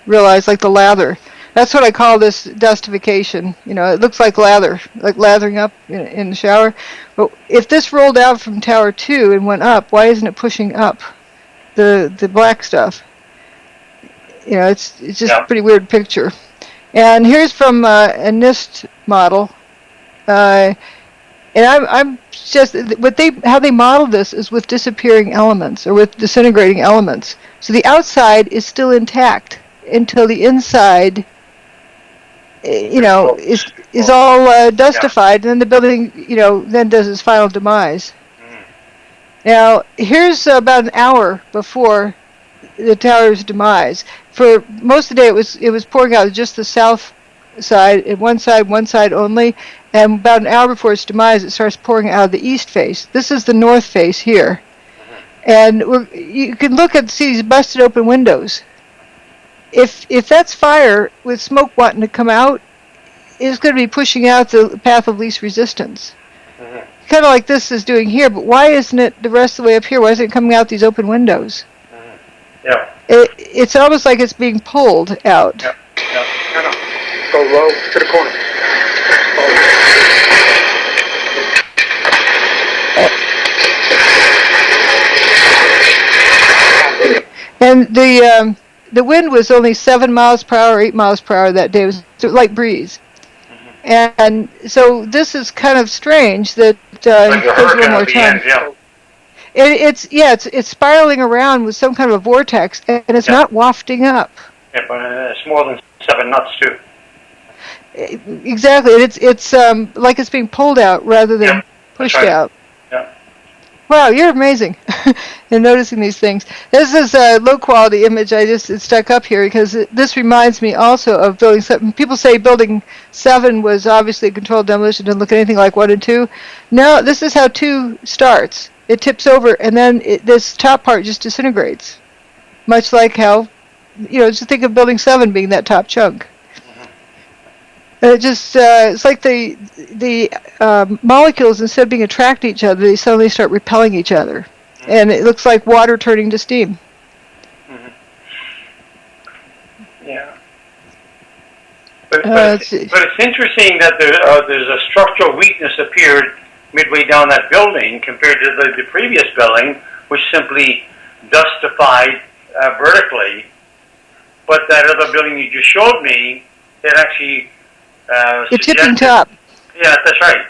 realize, like the lather? That's what I call this dustification. It looks like lather, like lathering up in the shower. But if this rolled out from Tower 2 and went up, why isn't it pushing up the black stuff? It's just a pretty weird picture. And here's from a NIST model. And I'm just how they model this is with disappearing elements or with disintegrating elements. So the outside is still intact until the inside, is all dustified, and then the building, then does its final demise. Now here's about an hour before the tower's demise. For most of the day, it was pouring out just the south side, one side only. And about an hour before its demise, it starts pouring out of the east face. This is the north face here. And you can see these busted open windows. If that's fire with smoke wanting to come out, it's going to be pushing out the path of least resistance. Kind of like this is doing here, but why isn't it the rest of the way up here? Why isn't it coming out these open windows? Yeah. It's almost like it's being pulled out. Yeah. No. Go low to the corner. And the wind was only 7 miles per hour, 8 miles per hour that day. It was light breeze. And so this is kind of strange that Like a goes a little hurricane more at the time. end, It's spiraling around with some kind of a vortex, and it's not wafting up. Yeah, but it's more than 7 knots too. Exactly. It's like it's being pulled out rather than pushed out. Yeah. Wow, you're amazing in noticing these things. This is a low-quality image I just stuck up here because this reminds me also of Building 7. People say Building 7 was obviously a controlled demolition, didn't look anything like 1 and 2. No, this is how 2 starts. It tips over, and then this top part just disintegrates. Much like how, just think of Building 7 being that top chunk. It just, it's like the molecules, instead of being attracted to each other, they suddenly start repelling each other. And it looks like water turning to steam. Yeah. But it's interesting that there's a structural weakness appeared midway down that building compared to the previous building, which simply dustified vertically. But that other building you just showed me, it actually the tipping top. Yeah, that's right.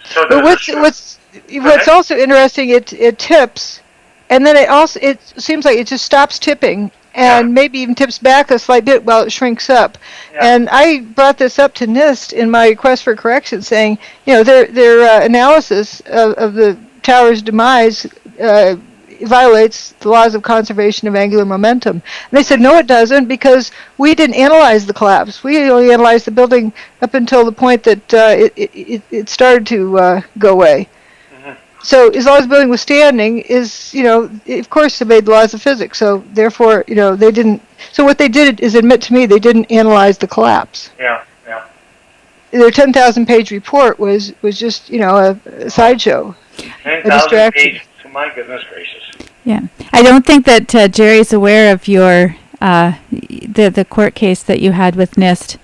So but what's also interesting, it tips, and then it seems like it just stops tipping, and maybe even tips back a slight bit while it shrinks up. Yeah. And I brought this up to NIST in my request for correction, saying, their analysis of the tower's demise violates the laws of conservation of angular momentum. And they said, no, it doesn't, because we didn't analyze the collapse. We only analyzed the building up until the point that it started to go away. So as long as the building was standing, of course, it obeyed the laws of physics. So therefore, they didn't. So what they did is admit to me they didn't analyze the collapse. Yeah. Their 10,000-page report was just a sideshow. 10,000 pages. My goodness gracious. Yeah, I don't think that Jerry's aware of your the court case that you had with NIST.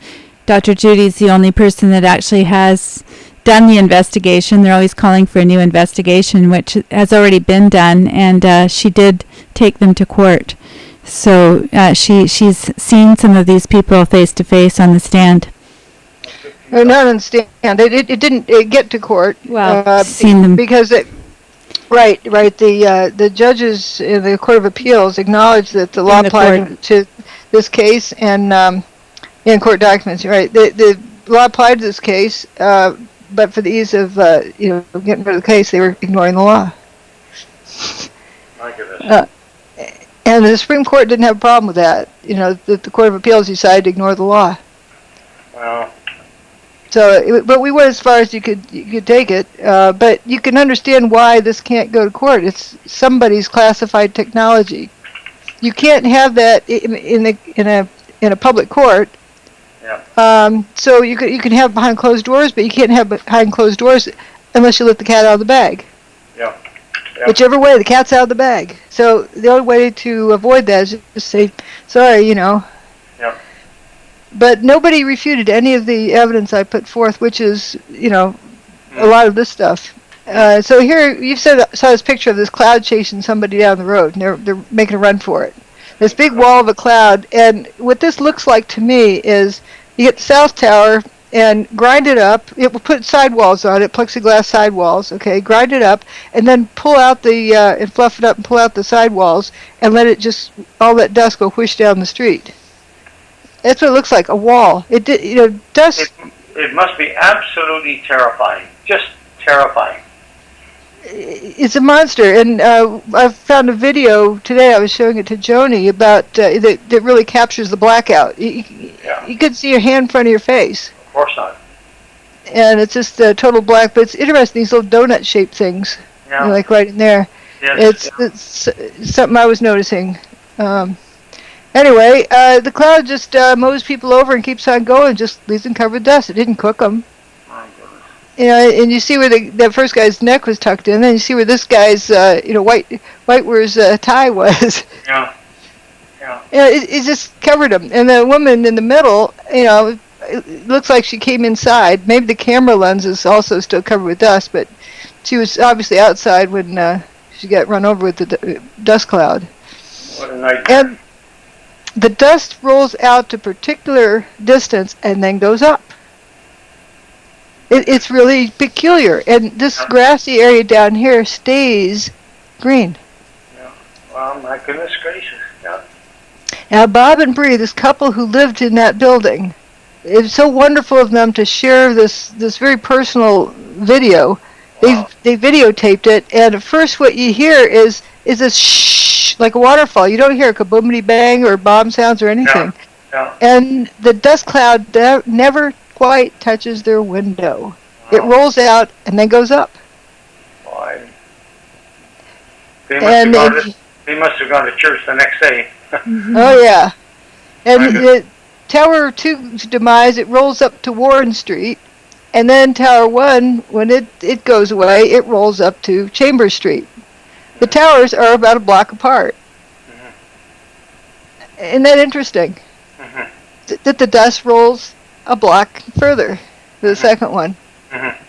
Dr. Judy's the only person that actually has done the investigation. They're always calling for a new investigation, which has already been done, and she did take them to court. So she's seen some of these people face to face on the stand. Not on the stand. It didn't get to court. Well, seen them because it. Right. The judges in the Court of Appeals acknowledged that the law applied to this case, and in court documents. Right. The law applied to this case, but for the ease of getting rid of the case, they were ignoring the law. My goodness. And the Supreme Court didn't have a problem with that. The Court of Appeals decided to ignore the law. Well. So, but we went as far as you could take it. But you can understand why this can't go to court. It's somebody's classified technology. You can't have that in a public court. Yeah. So you can have behind closed doors, but you can't have behind closed doors unless you let the cat out of the bag. Yeah. Yep. Whichever way, the cat's out of the bag. So the only way to avoid that is just say, sorry, Yeah. But nobody refuted any of the evidence I put forth, which is, a lot of this stuff. So here, you saw this picture of this cloud chasing somebody down the road, and they're making a run for it. This big wall of a cloud, and what this looks like to me is you get the South Tower and grind it up. It will put sidewalls on it, plexiglass sidewalls, okay, grind it up, and then pull out and fluff it up and pull out the sidewalls, and let it just, all that dust go whoosh down the street. That's what it looks like, a wall. Dust. It must be absolutely terrifying. Just terrifying. It's a monster, and I found a video today. I was showing it to Joni about that really captures the blackout. You could see your hand in front of your face. Of course not. And it's just total black, but it's interesting. These little donut-shaped things, like right in there. Yes, It's something I was noticing. Anyway, the cloud just mows people over and keeps on going, just leaves them covered with dust. It didn't cook them. And you see where that first guy's neck was tucked in, and you see where this guy's, whiteware's tie was. Yeah. It just covered him. And the woman in the middle, it looks like she came inside. Maybe the camera lens is also still covered with dust, but she was obviously outside when she got run over with the dust cloud. What a nightmare. And the dust rolls out to a particular distance and then goes up. It's really peculiar, and this grassy area down here stays green. Yeah. Well, my goodness gracious. Yeah. Now, Bob and Bree, this couple who lived in that building, it was so wonderful of them to share this very personal video. Wow. They videotaped it, and at first what you hear is this shh, like a waterfall. You don't hear a kaboomity bang or bomb sounds or anything. Yeah. And the dust cloud never quite touches their window. It rolls out and then goes up. Boy. They must have gone to church the next day. Oh, yeah. And the Tower 2's demise, it rolls up to Warren Street. And then Tower 1, when it goes away, it rolls up to Chambers Street. The towers are about a block apart. Mm-hmm. Isn't that interesting? Mm-hmm. That the dust rolls a block further to the second one. Mm-hmm.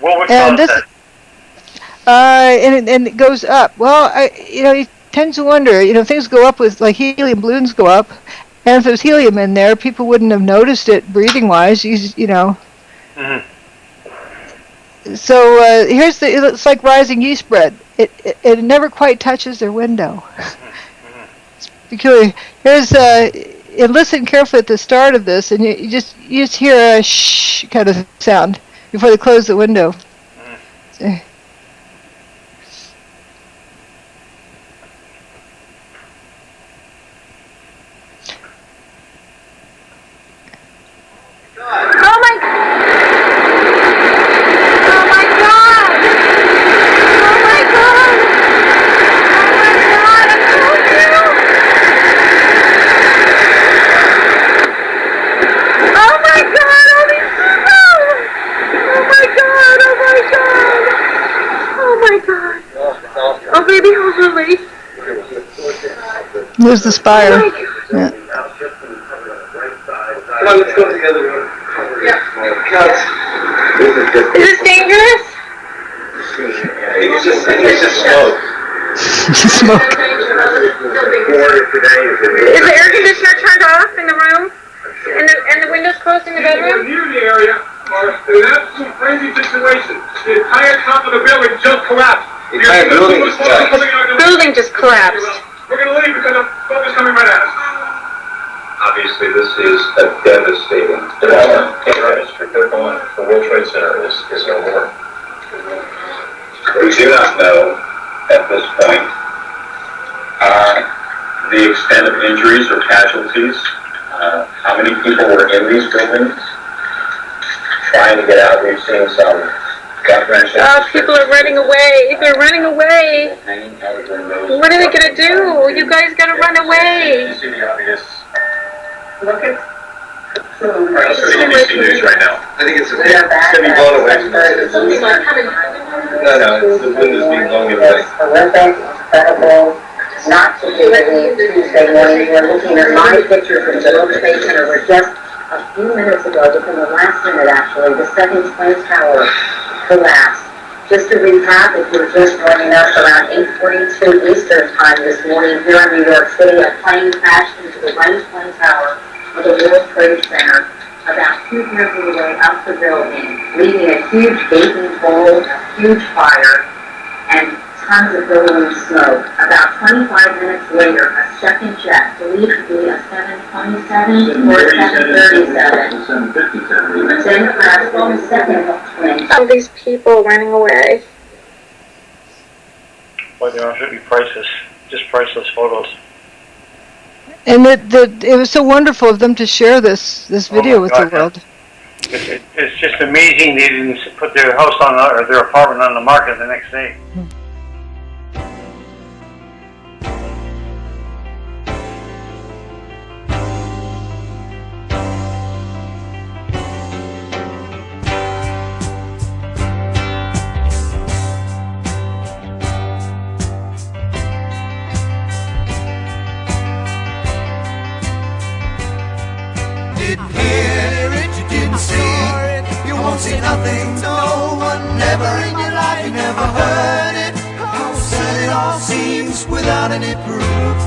What would cause that? And it goes up. Well, you tend to wonder, things go up with, like helium balloons go up, and if there's helium in there, people wouldn't have noticed it breathing-wise, Mm-hmm. So it's like rising yeast bread. It never quite touches their window. It's peculiar. And listen carefully at the start of this, and you just hear a shh kind of sound before they close the window. Mm. Oh my God! Oh my God! Oh my God! Oh my God! I told you! Oh my God! Oh my God! Oh my God! Oh my God! Oh baby, hold release. There's the spire. Oh my God. Yeah. Come on, let's go together. Yeah. Is this dangerous? It's just smoke. Smoke. Is the air conditioner turned off in the room? And the windows closed in the bedroom? Near the area are in an absolute crazy situation. The entire top of the building just collapsed. The entire building just collapsed. Building just collapsed. We're gonna leave because the boat is coming right at us. Obviously, this is a devastating development. They're gone. The World Trade Center is no more. We do not know at this point the extent of injuries or casualties, how many people were in these buildings trying to get out. We've seen some gut-wrenching. Oh, people are running away. They're running away. What are they going to do? You guys got to run away. You see the obvious. Look at All right, let's go to NBC News right now. I think it's It's going to be blown away. No, the wind is being blown away. Horrific, incredible, not to believe Tuesday morning. We're looking at live pictures from the World Trade Center where just a few minutes ago, within the last minute actually, the second Twin Tower collapsed. Just to recap, if you're just joining us, around 8:42 Eastern Time this morning here in New York City, a plane crashed into the right Twin Tower of the World Trade Center about 200 feet away up the building, leaving a huge gaping hole, a huge fire, and tons of billowing smoke. About 25 minutes later, a second jet, believed to be a 727 or 737, then crashed in the second twin. All these people running away. Boy, they're absolutely priceless. Just priceless photos. And it was so wonderful of them to share this video with the world. It's just amazing they didn't put their house on or their apartment on the market the next day. Didn't hear it, you didn't see it, you won't see nothing, no one, never in your life, you never heard it, how sad it all seems without any proof.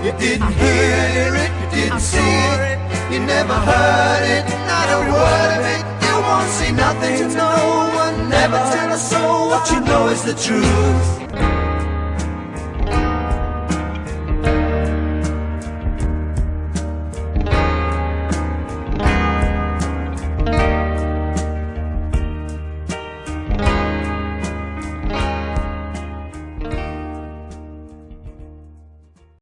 You didn't hear it, you didn't see it, you never heard it, not a word of it, you won't see nothing, no one, never tell a soul what you know is the truth.